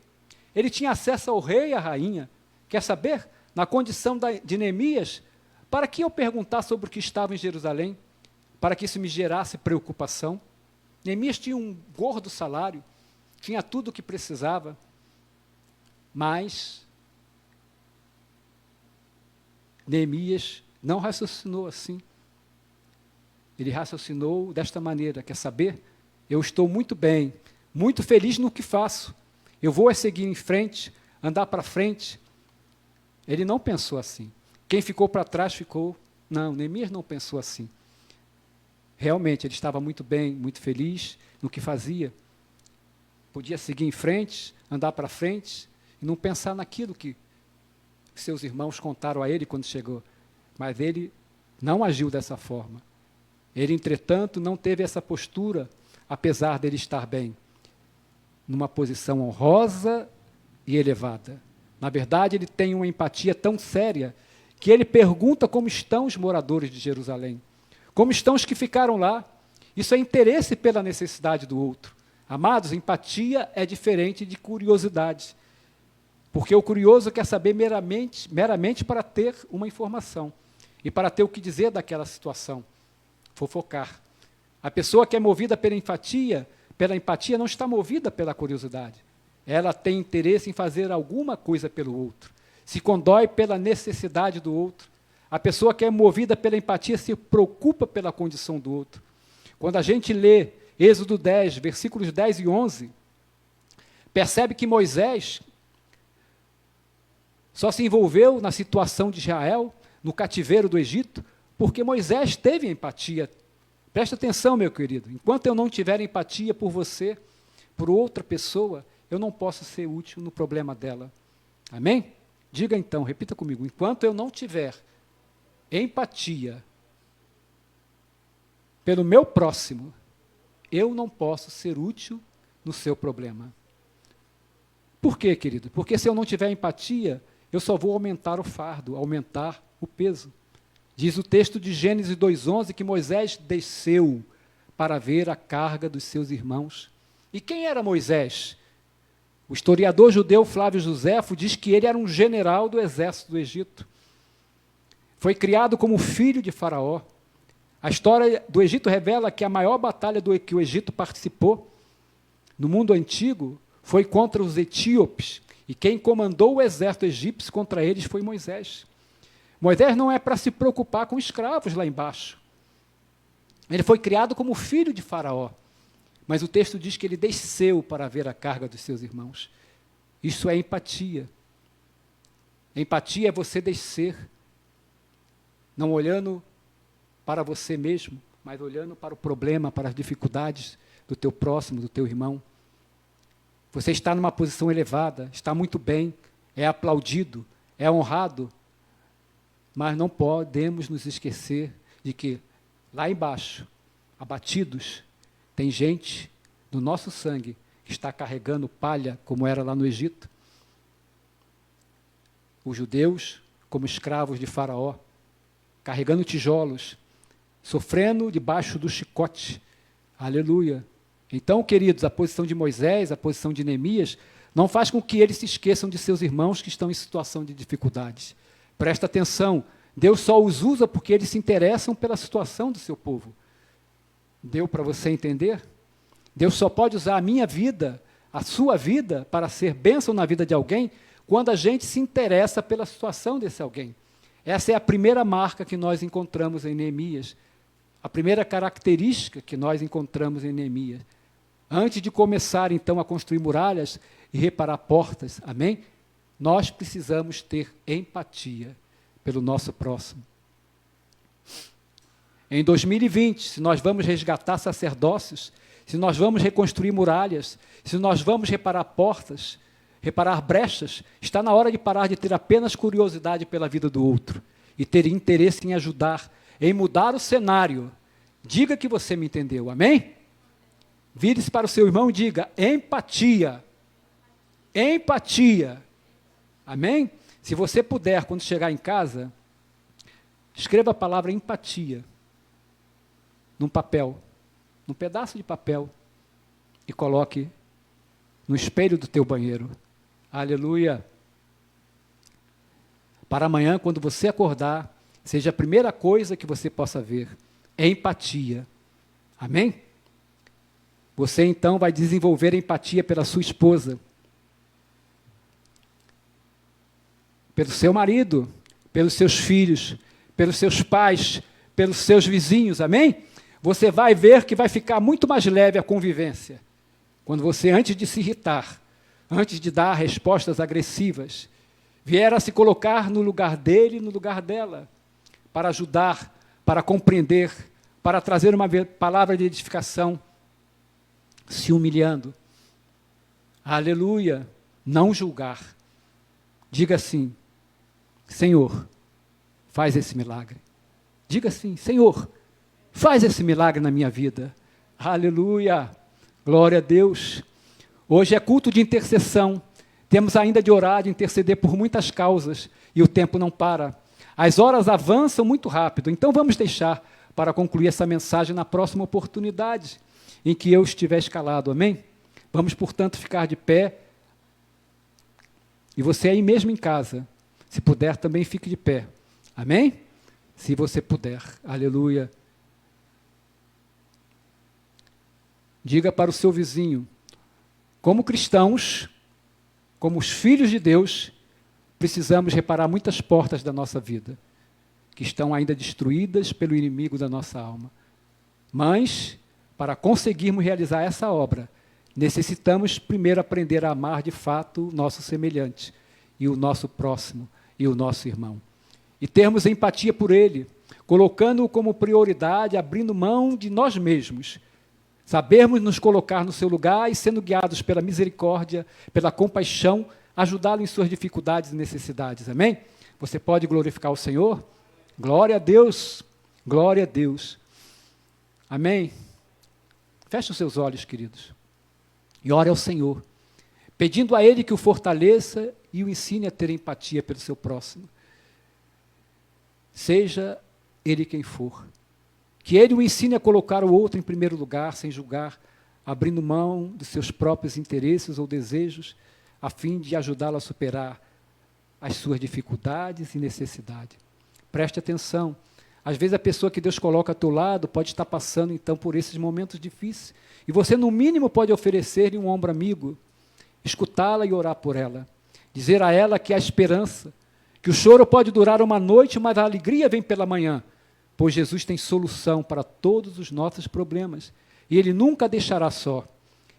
ele tinha acesso ao rei e à rainha. Quer saber? Na condição de Neemias, para que eu perguntar sobre o que estava em Jerusalém? Para que isso me gerasse preocupação? Neemias tinha um gordo salário, tinha tudo o que precisava, mas Neemias não raciocinou assim. Ele raciocinou desta maneira, quer saber? Eu estou muito bem, muito feliz no que faço. Eu vou seguir em frente, andar para frente. Ele não pensou assim. Quem ficou para trás ficou. Não, Neemias não pensou assim. Realmente, ele estava muito bem, muito feliz no que fazia. Podia seguir em frente, andar para frente, e não pensar naquilo que seus irmãos contaram a ele quando chegou. Mas ele não agiu dessa forma. Ele, entretanto, não teve essa postura, apesar dele estar bem, numa posição honrosa e elevada. Na verdade, ele tem uma empatia tão séria que ele pergunta como estão os moradores de Jerusalém, como estão os que ficaram lá. Isso é interesse pela necessidade do outro. Amados, empatia é diferente de curiosidade, porque o curioso quer saber meramente para ter uma informação e para ter o que dizer daquela situação, fofocar. A pessoa que é movida pela empatia não está movida pela curiosidade. Ela tem interesse em fazer alguma coisa pelo outro, se condói pela necessidade do outro. A pessoa que é movida pela empatia se preocupa pela condição do outro. Quando a gente lê Êxodo 10, versículos 10 e 11, percebe que Moisés só se envolveu na situação de Israel, no cativeiro do Egito, porque Moisés teve empatia. Presta atenção, meu querido, enquanto eu não tiver empatia por você, por outra pessoa, eu não posso ser útil no problema dela. Amém? Diga então, repita comigo, enquanto eu não tiver empatia pelo meu próximo, eu não posso ser útil no seu problema. Por quê, querido? Porque se eu não tiver empatia, eu só vou aumentar o fardo, aumentar o peso. Diz o texto de Gênesis 2:11 que Moisés desceu para ver a carga dos seus irmãos. E quem era Moisés? O historiador judeu Flávio Joséfo diz que ele era um general do exército do Egito. Foi criado como filho de Faraó. A história do Egito revela que a maior batalha que o Egito participou no mundo antigo foi contra os etíopes. E quem comandou o exército egípcio contra eles foi Moisés. Moisés não é para se preocupar com escravos lá embaixo. Ele foi criado como filho de Faraó. Mas o texto diz que ele desceu para ver a carga dos seus irmãos. Isso é empatia. Empatia é você descer, não olhando para você mesmo, mas olhando para o problema, para as dificuldades do teu próximo, do teu irmão. Você está numa posição elevada, está muito bem, é aplaudido, é honrado, mas não podemos nos esquecer de que lá embaixo, abatidos, tem gente do nosso sangue que está carregando palha, como era lá no Egito. Os judeus, como escravos de Faraó, carregando tijolos, sofrendo debaixo do chicote. Aleluia. Então, queridos, a posição de Moisés, a posição de Neemias, não faz com que eles se esqueçam de seus irmãos que estão em situação de dificuldades. Presta atenção, Deus só os usa porque eles se interessam pela situação do seu povo. Deu para você entender? Deus só pode usar a minha vida, a sua vida, para ser bênção na vida de alguém, quando a gente se interessa pela situação desse alguém. Essa é a primeira marca que nós encontramos em Neemias, a primeira característica que nós encontramos em Neemias. Antes de começar, então, a construir muralhas e reparar portas, amém? Nós precisamos ter empatia pelo nosso próximo. Em 2020, se nós vamos resgatar sacerdócios, se nós vamos reconstruir muralhas, se nós vamos reparar portas, reparar brechas, está na hora de parar de ter apenas curiosidade pela vida do outro e ter interesse em ajudar, em mudar o cenário. Diga que você me entendeu, amém? Vire-se para o seu irmão e diga, empatia. Empatia. Amém? Se você puder, quando chegar em casa, escreva a palavra empatia num papel, num pedaço de papel, e coloque no espelho do teu banheiro. Aleluia! Para amanhã, quando você acordar, seja a primeira coisa que você possa ver, é empatia. Amém? Você então vai desenvolver empatia pela sua esposa, pelo seu marido, pelos seus filhos, pelos seus pais, pelos seus vizinhos, amém? Você vai ver que vai ficar muito mais leve a convivência. Quando você, antes de se irritar, antes de dar respostas agressivas, vier a se colocar no lugar dele, no lugar dela, para ajudar, para compreender, para trazer uma palavra de edificação, se humilhando. Aleluia! Não julgar. Diga assim: Senhor, faz esse milagre. Diga assim: Senhor, faz esse milagre na minha vida. Aleluia! Glória a Deus. Hoje é culto de intercessão. Temos ainda de orar, de interceder por muitas causas, e o tempo não para. As horas avançam muito rápido, então vamos deixar para concluir essa mensagem na próxima oportunidade em que eu estiver escalado, amém? Vamos, portanto, ficar de pé, e você aí mesmo em casa, se puder, também fique de pé, amém? Se você puder, aleluia. Diga para o seu vizinho: como cristãos, como os filhos de Deus, precisamos reparar muitas portas da nossa vida, que estão ainda destruídas pelo inimigo da nossa alma. Mas, para conseguirmos realizar essa obra, necessitamos primeiro aprender a amar de fato o nosso semelhante, e o nosso próximo, e o nosso irmão. E termos empatia por ele, colocando-o como prioridade, abrindo mão de nós mesmos. Sabermos nos colocar no seu lugar e, sendo guiados pela misericórdia, pela compaixão, ajudá-lo em suas dificuldades e necessidades. Amém? Você pode glorificar o Senhor? Glória a Deus! Glória a Deus! Amém? Feche os seus olhos, queridos, e ore ao Senhor, pedindo a Ele que o fortaleça e o ensine a ter empatia pelo seu próximo. Seja Ele quem for. Que Ele o ensine a colocar o outro em primeiro lugar, sem julgar, abrindo mão dos seus próprios interesses ou desejos, a fim de ajudá-lo a superar as suas dificuldades e necessidades. Preste atenção. Às vezes a pessoa que Deus coloca ao teu lado pode estar passando, então, por esses momentos difíceis. E você, no mínimo, pode oferecer-lhe um ombro amigo, escutá-la e orar por ela. Dizer a ela que há esperança, que o choro pode durar uma noite, mas a alegria vem pela manhã, pois Jesus tem solução para todos os nossos problemas. E Ele nunca a deixará só.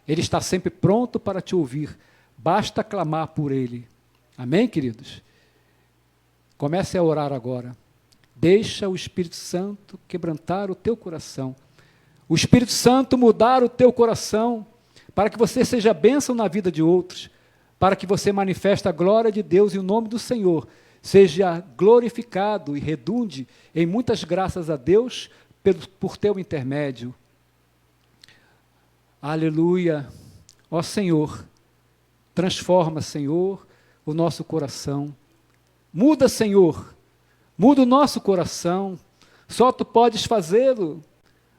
Ele está sempre pronto para te ouvir. Basta clamar por Ele. Amém, queridos? Comece a orar agora. Deixa o Espírito Santo quebrantar o teu coração. O Espírito Santo mudar o teu coração, para que você seja bênção na vida de outros, para que você manifeste a glória de Deus e o nome do Senhor seja glorificado e redunde em muitas graças a Deus por teu intermédio. Aleluia. Ó Senhor, transforma, Senhor, o nosso coração. Muda, Senhor, muda o nosso coração. Só Tu podes fazê-lo.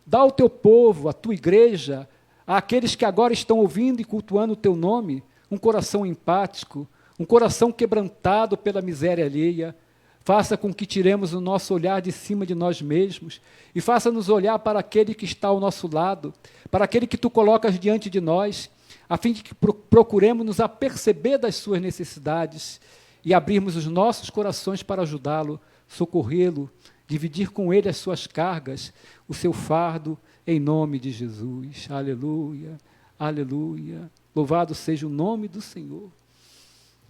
Dá ao Teu povo, à Tua igreja, àqueles que agora estão ouvindo e cultuando o Teu nome, um coração empático, um coração quebrantado pela miséria alheia. Faça com que tiremos o nosso olhar de cima de nós mesmos e faça-nos olhar para aquele que está ao nosso lado, para aquele que Tu colocas diante de nós, a fim de que procuremos nos aperceber das suas necessidades e abrirmos os nossos corações para ajudá-lo, socorrê-lo, dividir com ele as suas cargas, o seu fardo, em nome de Jesus. Aleluia, aleluia. Louvado seja o nome do Senhor.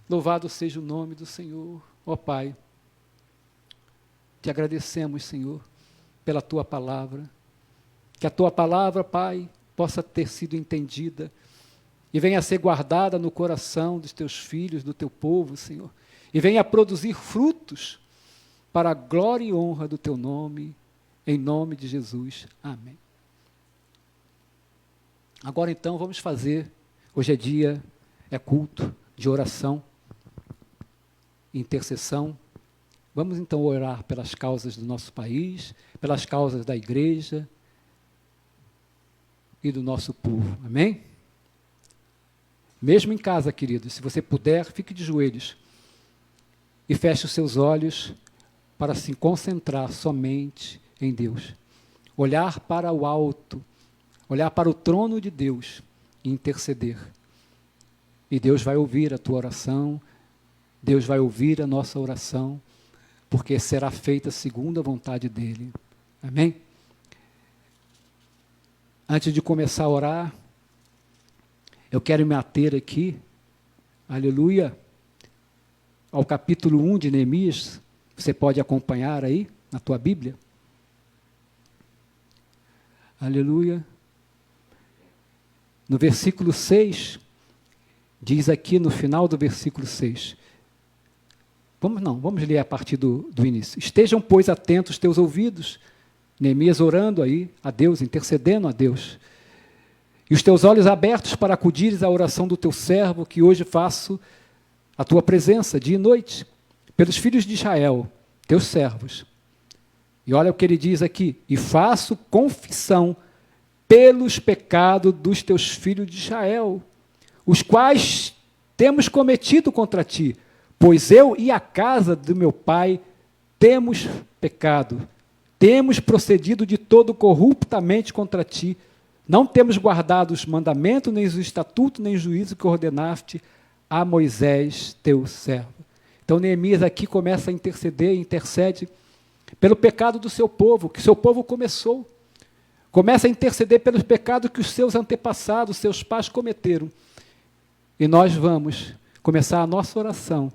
Louvado seja o nome do Senhor. Ó Pai, te agradecemos, Senhor, pela Tua palavra. Que a Tua palavra, Pai, possa ter sido entendida e venha a ser guardada no coração dos Teus filhos, do Teu povo, Senhor, e venha a produzir frutos para a glória e honra do Teu nome, em nome de Jesus. Amém. Agora, então, vamos fazer, hoje é dia, é culto de oração. intercessão. Vamos então orar pelas causas do nosso país, pelas causas da igreja e do nosso povo. Amém? Mesmo em casa, queridos, se você puder, fique de joelhos e feche os seus olhos para se concentrar somente em Deus. Olhar para o alto, olhar para o trono de Deus e interceder. E Deus vai ouvir a tua oração, Deus vai ouvir a nossa oração, porque será feita segundo a vontade dEle. Amém? Antes de começar a orar, eu quero me ater aqui, aleluia, ao capítulo 1 de Neemias. Você pode acompanhar aí, na tua Bíblia. Aleluia. No versículo 6, diz aqui no final do versículo 6. Vamos ler a partir do início. Estejam, pois, atentos teus ouvidos. Neemias orando aí a Deus, intercedendo a Deus. E os teus olhos abertos para acudires à oração do teu servo, que hoje faço a tua presença, dia e noite, pelos filhos de Israel, teus servos. E olha o que ele diz aqui: e faço confissão pelos pecados dos teus filhos de Israel, os quais temos cometido contra ti, pois eu e a casa do meu pai temos pecado, temos procedido de todo corruptamente contra ti, não temos guardado os mandamentos, nem os estatutos, nem o juízo que ordenaste a Moisés, teu servo. Então Neemias aqui começa a interceder, intercede pelo pecado do seu povo, que seu povo começou. Começa a interceder pelos pecados que os seus antepassados, seus pais cometeram. E nós vamos começar a nossa oração,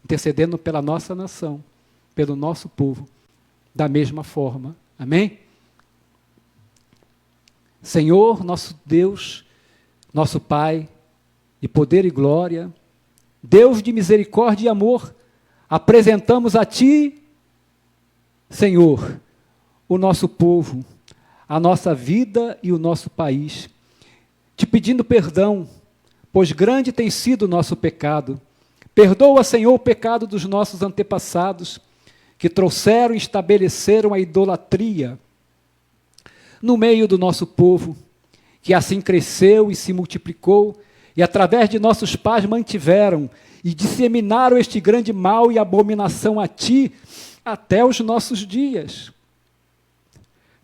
intercedendo pela nossa nação, pelo nosso povo, da mesma forma. Amém? Senhor, nosso Deus, nosso Pai, de poder e glória, Deus de misericórdia e amor, apresentamos a Ti, Senhor, o nosso povo, a nossa vida e o nosso país, te pedindo perdão, pois grande tem sido o nosso pecado. Perdoa, Senhor, o pecado dos nossos antepassados, que trouxeram e estabeleceram a idolatria no meio do nosso povo, que assim cresceu e se multiplicou, e através de nossos pais mantiveram e disseminaram este grande mal e abominação a Ti até os nossos dias.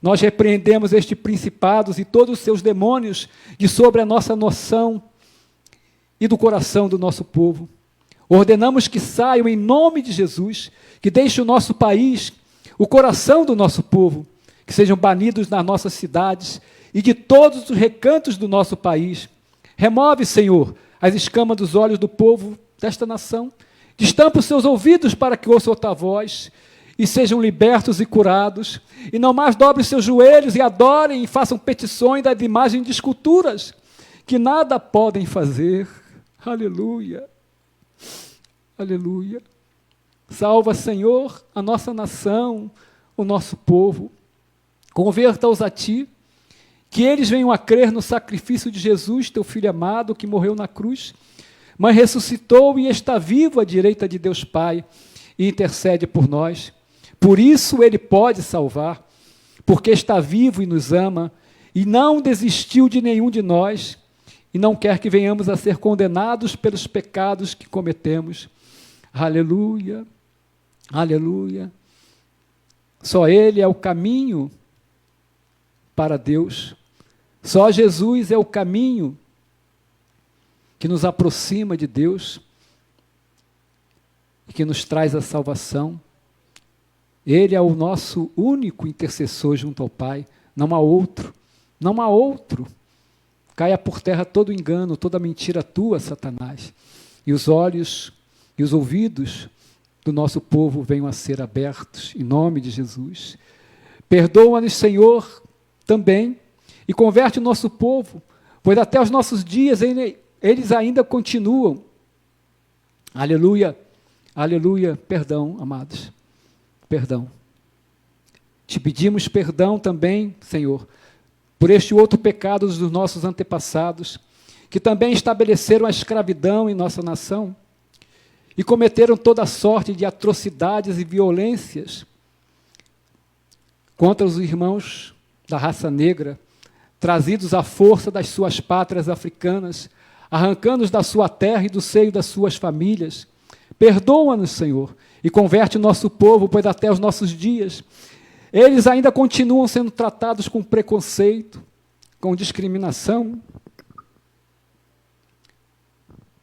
Nós repreendemos estes principados e todos os seus demônios de sobre a nossa noção e do coração do nosso povo. Ordenamos que saiam em nome de Jesus, que deixe o nosso país, o coração do nosso povo, que sejam banidos nas nossas cidades e de todos os recantos do nosso país. Remove, Senhor, as escamas dos olhos do povo desta nação. Destampa os seus ouvidos para que ouçam a tua voz e sejam libertos e curados. E não mais dobrem os seus joelhos e adorem e façam petições das imagens de esculturas, que nada podem fazer. Aleluia. Aleluia. Salva, Senhor, a nossa nação, o nosso povo. Converta-os a Ti, que eles venham a crer no sacrifício de Jesus, Teu Filho amado, que morreu na cruz, mas ressuscitou e está vivo à direita de Deus Pai e intercede por nós. Por isso Ele pode salvar, porque está vivo e nos ama, e não desistiu de nenhum de nós, e não quer que venhamos a ser condenados pelos pecados que cometemos. Aleluia, aleluia. Só Ele é o caminho para Deus. Só Jesus é o caminho que nos aproxima de Deus e que nos traz a salvação. Ele é o nosso único intercessor junto ao Pai. Não há outro. Não há outro. Caia por terra todo engano, toda mentira tua, Satanás. E os olhos e os ouvidos do nosso povo venham a ser abertos, em nome de Jesus. Perdoa-nos, Senhor, também, e converte o nosso povo, pois até os nossos dias eles ainda continuam. Aleluia, aleluia, perdão, amados, perdão. Te pedimos perdão também, Senhor, por este outro pecado dos nossos antepassados, que também estabeleceram a escravidão em nossa nação, e cometeram toda sorte de atrocidades e violências contra os irmãos da raça negra, trazidos à força das suas pátrias africanas, arrancando-os da sua terra e do seio das suas famílias. Perdoa-nos, Senhor, e converte o nosso povo, pois até os nossos dias eles ainda continuam sendo tratados com preconceito, com discriminação,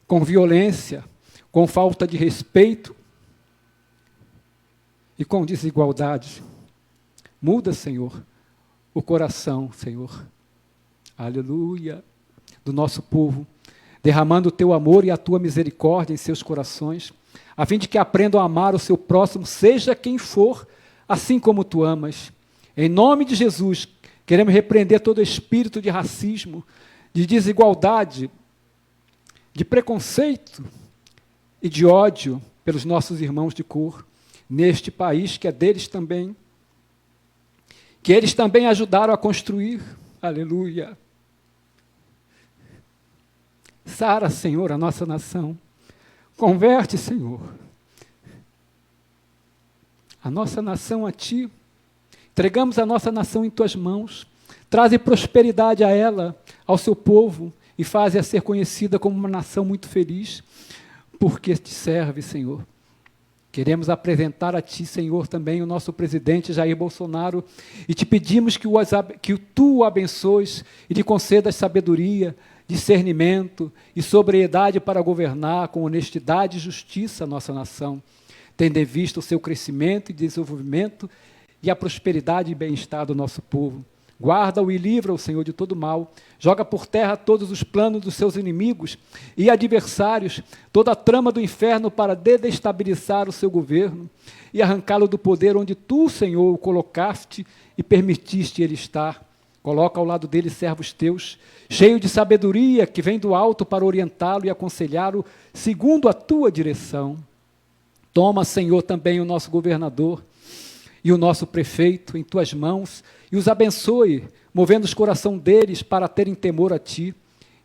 com violência, com falta de respeito e com desigualdade. Muda, Senhor, o coração, Senhor, aleluia, do nosso povo, derramando o teu amor e a tua misericórdia em seus corações, a fim de que aprendam a amar o seu próximo, seja quem for, assim como tu amas. Em nome de Jesus, queremos repreender todo espírito de racismo, de desigualdade, de preconceito e de ódio pelos nossos irmãos de cor, neste país que é deles também, que eles também ajudaram a construir. Aleluia. Sara, Senhor, a nossa nação. Converte, Senhor, a nossa nação a Ti. Entregamos a nossa nação em Tuas mãos. Traze prosperidade a ela, ao seu povo, e faze-a ser conhecida como uma nação muito feliz, porque Te serve, Senhor. Queremos apresentar a Ti, Senhor, também o nosso presidente Jair Bolsonaro, e Te pedimos que Tu o abençoes e lhe concedas sabedoria, discernimento e sobriedade para governar com honestidade e justiça a nossa nação, tendo em vista o seu crescimento e desenvolvimento e a prosperidade e bem-estar do nosso povo. Guarda-o e livra-o, Senhor, de todo mal. Joga por terra todos os planos dos seus inimigos e adversários, toda a trama do inferno para desestabilizar o seu governo e arrancá-lo do poder onde Tu, Senhor, o colocaste e permitiste ele estar. Coloca ao lado dele servos Teus, cheio de sabedoria, que vem do alto para orientá-lo e aconselhá-lo segundo a Tua direção. Toma, Senhor, também o nosso governador e o nosso prefeito em Tuas mãos e os abençoe, movendo os corações deles para terem temor a Ti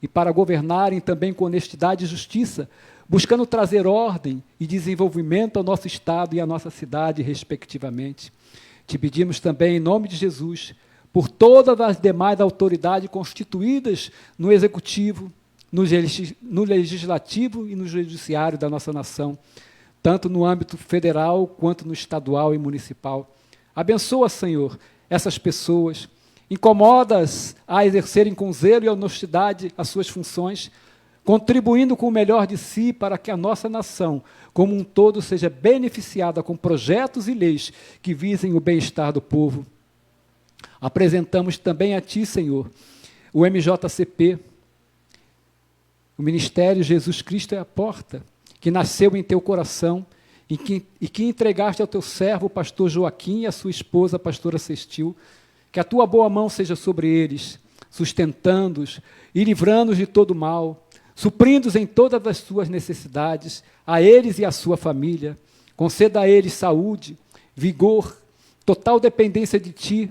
e para governarem também com honestidade e justiça, buscando trazer ordem e desenvolvimento ao nosso estado e à nossa cidade, respectivamente. Te pedimos também, em nome de Jesus, por todas as demais autoridades constituídas no Executivo, no Legislativo e no Judiciário da nossa nação, tanto no âmbito federal quanto no estadual e municipal. Abençoa, Senhor, essas pessoas, incomoda-as a exercerem com zelo e honestidade as suas funções, contribuindo com o melhor de si para que a nossa nação, como um todo, seja beneficiada com projetos e leis que visem o bem-estar do povo. Apresentamos também a Ti, Senhor, o MJCP, o Ministério Jesus Cristo é a Porta, que nasceu em Teu coração e que entregaste ao Teu servo, o pastor Joaquim, e a sua esposa, a pastora Cestil, que a Tua boa mão seja sobre eles, sustentando-os e livrando-os de todo mal, suprindo-os em todas as suas necessidades, a eles e à sua família. Conceda a eles saúde, vigor, total dependência de Ti,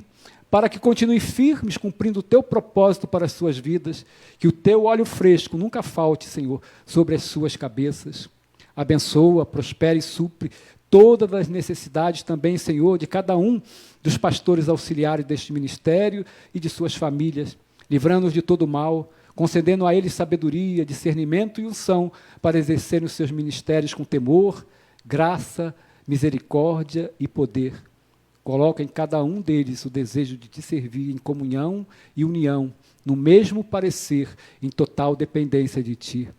para que continuem firmes, cumprindo o Teu propósito para as suas vidas, que o Teu óleo fresco nunca falte, Senhor, sobre as suas cabeças. Abençoa, prospere e supre todas as necessidades também, Senhor, de cada um dos pastores auxiliares deste ministério e de suas famílias, livrando-os de todo mal, concedendo a eles sabedoria, discernimento e unção para exercerem os seus ministérios com temor, graça, misericórdia e poder. Coloca em cada um deles o desejo de Te servir em comunhão e união, no mesmo parecer, em total dependência de Ti.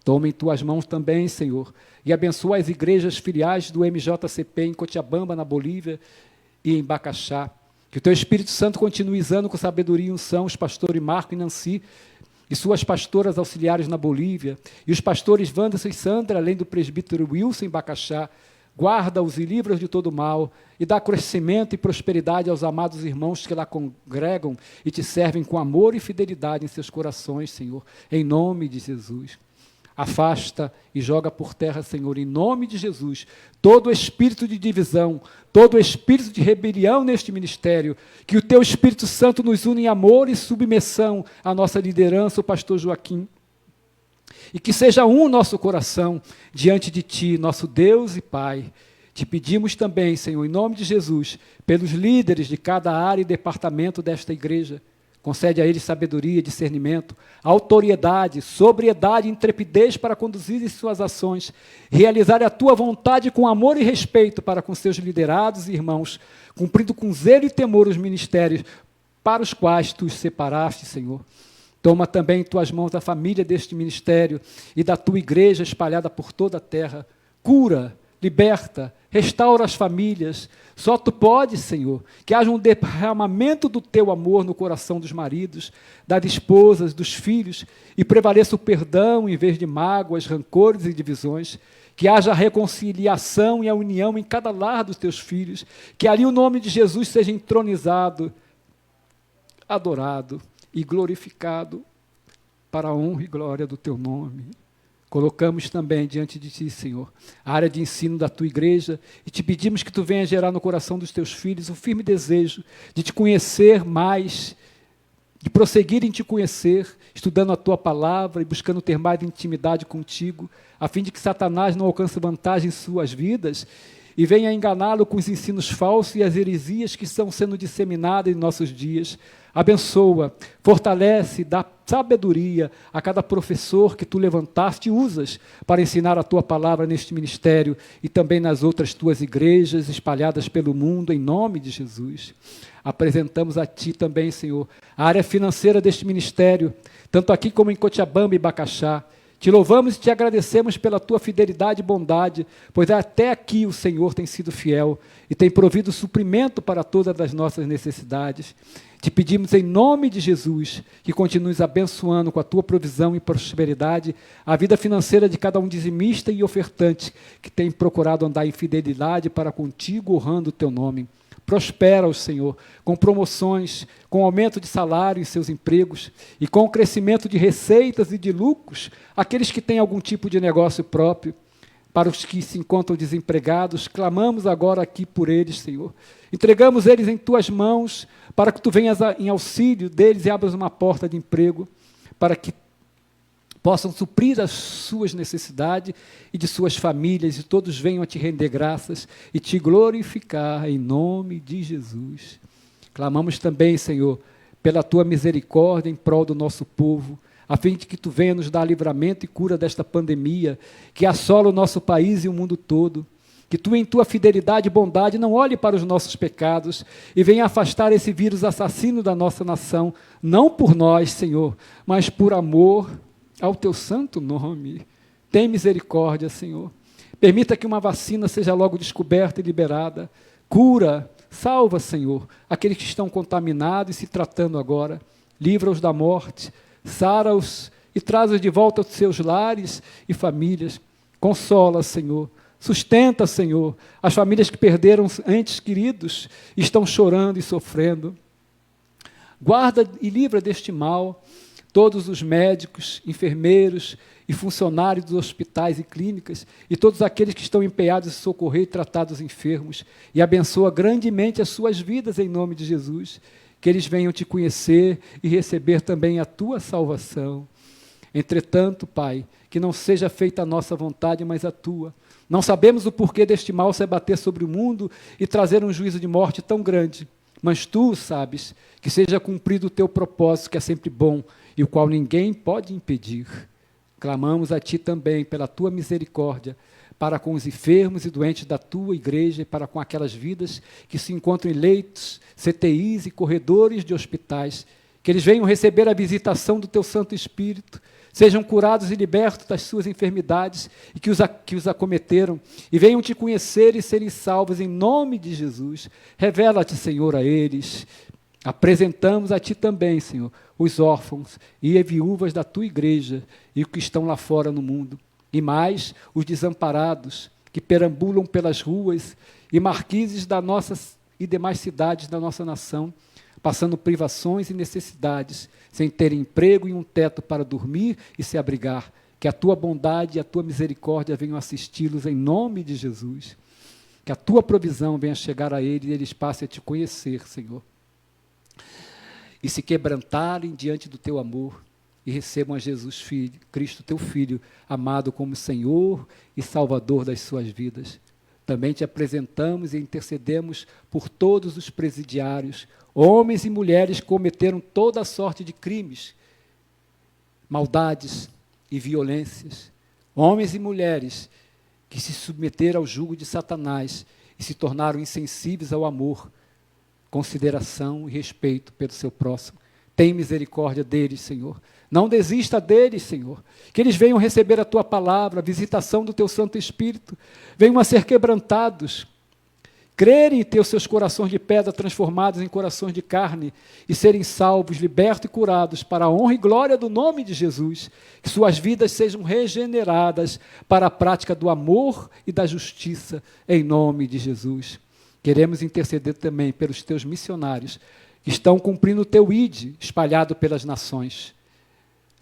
Toma em Tuas mãos também, Senhor, e abençoa as igrejas filiais do MJCP em Cochabamba, na Bolívia, e em Bacaxá. Que o Teu Espírito Santo continue usando com sabedoria e unção os pastores Marco e Nancy, e suas pastoras auxiliares na Bolívia, e os pastores Wanderson e Sandra, além do presbítero Wilson em Bacaxá. Guarda-os e livra-os de todo mal, e dá crescimento e prosperidade aos amados irmãos que lá congregam e Te servem com amor e fidelidade em seus corações, Senhor, em nome de Jesus. Afasta e joga por terra, Senhor, em nome de Jesus, todo espírito de divisão, todo espírito de rebelião neste ministério, que o Teu Espírito Santo nos une em amor e submissão à nossa liderança, o pastor Joaquim, E que seja um nosso coração diante de Ti, nosso Deus e Pai. Te pedimos também, Senhor, em nome de Jesus, pelos líderes de cada área e departamento desta igreja. Concede a eles sabedoria, discernimento, autoridade, sobriedade e intrepidez para conduzirem suas ações, realizarem a Tua vontade com amor e respeito para com seus liderados e irmãos, cumprindo com zelo e temor os ministérios para os quais Tu os separaste, Senhor. Toma também em Tuas mãos a família deste ministério e da Tua igreja espalhada por toda a terra. Cura, liberta, restaura as famílias. Só Tu podes, Senhor, que haja um derramamento do Teu amor no coração dos maridos, das esposas, dos filhos, e prevaleça o perdão em vez de mágoas, rancores e divisões. Que haja a reconciliação e a união em cada lar dos Teus filhos. Que ali o nome de Jesus seja entronizado, adorado e glorificado para a honra e glória do Teu nome. Colocamos também diante de Ti, Senhor, a área de ensino da Tua igreja e Te pedimos que Tu venha gerar no coração dos Teus filhos o firme desejo de Te conhecer mais, de prosseguir em Te conhecer, estudando a Tua palavra e buscando ter mais intimidade contigo, a fim de que Satanás não alcance vantagem em suas vidas e venha enganá-lo com os ensinos falsos e as heresias que estão sendo disseminadas em nossos dias. Abençoa, fortalece, dá sabedoria a cada professor que Tu levantaste e usas para ensinar a Tua palavra neste ministério e também nas outras Tuas igrejas espalhadas pelo mundo, em nome de Jesus. Apresentamos a Ti também, Senhor, a área financeira deste ministério, tanto aqui como em Cochabamba e Bacaxá. Te louvamos e Te agradecemos pela Tua fidelidade e bondade, pois até aqui o Senhor tem sido fiel e tem provido suprimento para todas as nossas necessidades. Te pedimos em nome de Jesus que continues abençoando com a Tua provisão e prosperidade a vida financeira de cada um dizimista e ofertante que tem procurado andar em fidelidade para contigo, honrando o Teu nome. Prospera-os, Senhor, com promoções, com aumento de salário em seus empregos e com o crescimento de receitas e de lucros, aqueles que têm algum tipo de negócio próprio. Para os que se encontram desempregados, clamamos agora aqui por eles, Senhor. Entregamos eles em Tuas mãos, para que Tu venhas em auxílio deles e abras uma porta de emprego, para que possam suprir as suas necessidades e de suas famílias, e todos venham a Te render graças e Te glorificar em nome de Jesus. Clamamos também, Senhor, pela Tua misericórdia em prol do nosso povo, a fim de que Tu venha nos dar livramento e cura desta pandemia, que assola o nosso país e o mundo todo. Que Tu, em Tua fidelidade e bondade, não olhe para os nossos pecados e venha afastar esse vírus assassino da nossa nação, não por nós, Senhor, mas por amor ao Teu santo nome. Tem misericórdia, Senhor. Permita que uma vacina seja logo descoberta e liberada. Cura, salva, Senhor, aqueles que estão contaminados e se tratando agora. Livra-os da morte, sara-os e traz-os de volta aos seus lares e famílias. Consola, Senhor. Sustenta, Senhor, as famílias que perderam entes queridos e estão chorando e sofrendo. Guarda e livra deste mal todos os médicos, enfermeiros e funcionários dos hospitais e clínicas e todos aqueles que estão empenhados em socorrer e tratar dos enfermos. E abençoa grandemente as suas vidas em nome de Jesus. Que eles venham Te conhecer e receber também a Tua salvação. Entretanto, Pai, que não seja feita a nossa vontade, mas a Tua. Não sabemos o porquê deste mal se abater sobre o mundo e trazer um juízo de morte tão grande, mas Tu sabes, que seja cumprido o Teu propósito, que é sempre bom, e o qual ninguém pode impedir. Clamamos a Ti também pela Tua misericórdia, para com os enfermos e doentes da Tua igreja e para com aquelas vidas que se encontram em leitos, CTIs e corredores de hospitais, que eles venham receber a visitação do Teu Santo Espírito, sejam curados e libertos das suas enfermidades e que os acometeram, e venham Te conhecer e serem salvos em nome de Jesus. Revela-te, Senhor, a eles. Apresentamos a Ti também, Senhor, os órfãos e as viúvas da Tua igreja e os que estão lá fora no mundo, e mais os desamparados que perambulam pelas ruas e marquises da nossa e demais cidades da nossa nação, passando privações e necessidades, sem terem emprego e um teto para dormir e se abrigar. Que a Tua bondade e a Tua misericórdia venham assisti-los em nome de Jesus. Que a Tua provisão venha chegar a eles e eles passem a Te conhecer, Senhor. E se quebrantarem diante do Teu amor, e recebam a Jesus Filho, Cristo, teu Filho, amado como Senhor e Salvador das suas vidas. Também te apresentamos e intercedemos por todos os presidiários, homens e mulheres que cometeram toda a sorte de crimes, maldades e violências, homens e mulheres que se submeteram ao jugo de Satanás e se tornaram insensíveis ao amor, consideração e respeito pelo seu próximo. Tem misericórdia deles, Senhor. Não desista deles, Senhor. Que eles venham receber a Tua palavra, a visitação do Teu Santo Espírito. Venham a ser quebrantados, crerem e ter os seus corações de pedra transformados em corações de carne e serem salvos, libertos e curados para a honra e glória do nome de Jesus. Que suas vidas sejam regeneradas para a prática do amor e da justiça, em nome de Jesus. Queremos interceder também pelos Teus missionários que estão cumprindo o Teu ID, espalhado pelas nações.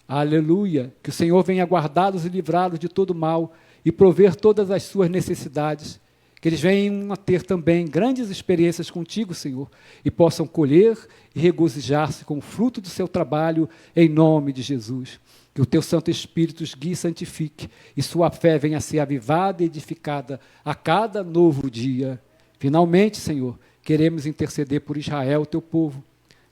Aleluia! Que o Senhor venha guardá-los e livrá-los de todo mal e prover todas as suas necessidades. Que eles venham a ter também grandes experiências contigo, Senhor, e possam colher e regozijar-se com o fruto do seu trabalho, em nome de Jesus. Que o Teu Santo Espírito os guie e santifique, e sua fé venha a ser avivada e edificada a cada novo dia. Finalmente, Senhor, queremos interceder por Israel, Teu povo.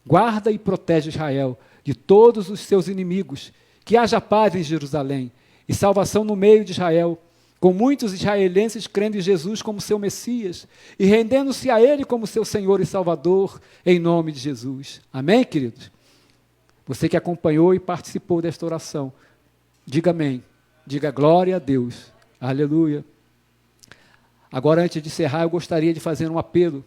Guarda e protege Israel de todos os seus inimigos, que haja paz em Jerusalém e salvação no meio de Israel, com muitos israelenses crendo em Jesus como seu Messias e rendendo-se a Ele como seu Senhor e Salvador, em nome de Jesus. Amém, queridos? Você que acompanhou e participou desta oração, diga amém, diga glória a Deus, aleluia. Agora, antes de encerrar, eu gostaria de fazer um apelo.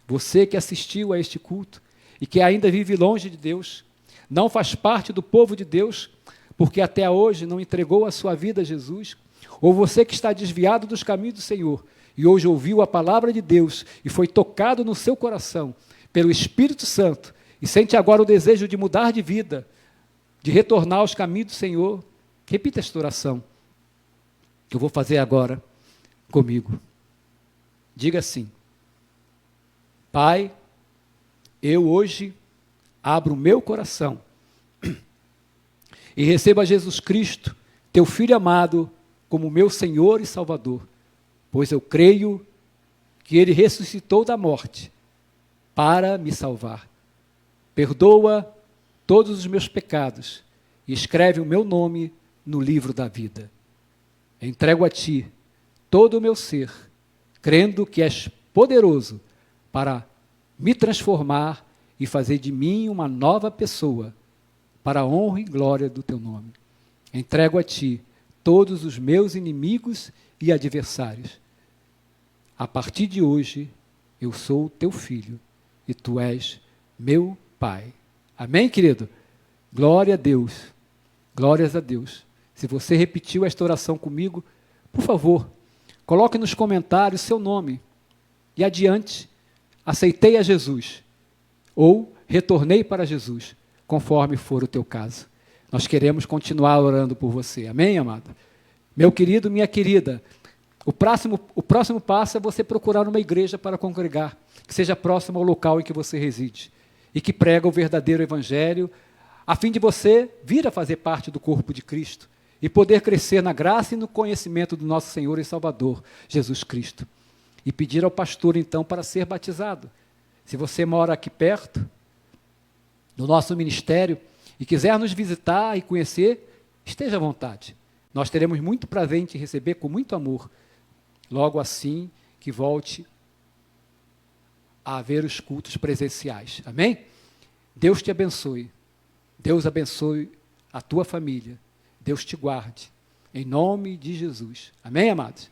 Você que assistiu a este culto e que ainda vive longe de Deus, não faz parte do povo de Deus, porque até hoje não entregou a sua vida a Jesus, ou você que está desviado dos caminhos do Senhor e hoje ouviu a palavra de Deus e foi tocado no seu coração pelo Espírito Santo e sente agora o desejo de mudar de vida, de retornar aos caminhos do Senhor, repita esta oração que eu vou fazer agora comigo. Diga assim: Pai, eu hoje abro o meu coração e recebo a Jesus Cristo, Teu Filho amado, como meu Senhor e Salvador, pois eu creio que Ele ressuscitou da morte para me salvar. Perdoa todos os meus pecados e escreve o meu nome no livro da vida. Entrego a Ti todo o meu ser, crendo que És poderoso para me transformar e fazer de mim uma nova pessoa, para a honra e glória do Teu nome. Entrego a Ti todos os meus inimigos e adversários. A partir de hoje, eu sou Teu filho e Tu és meu Pai. Amém, querido? Glória a Deus. Glórias a Deus. Se você repetiu esta oração comigo, por favor, coloque nos comentários seu nome e adiante, aceitei a Jesus ou retornei para Jesus, conforme for o teu caso. Nós queremos continuar orando por você. Amém, amado? Meu querido, minha querida, o próximo passo é você procurar uma igreja para congregar, que seja próxima ao local em que você reside e que prega o verdadeiro evangelho, a fim de você vir a fazer parte do corpo de Cristo e poder crescer na graça e no conhecimento do nosso Senhor e Salvador, Jesus Cristo. E pedir ao pastor, então, para ser batizado. Se você mora aqui perto do nosso ministério e quiser nos visitar e conhecer, esteja à vontade. Nós teremos muito prazer em te receber com muito amor, logo assim que volte a haver os cultos presenciais. Amém? Deus te abençoe. Deus abençoe a tua família. Deus te guarde. Em nome de Jesus. Amém, amados?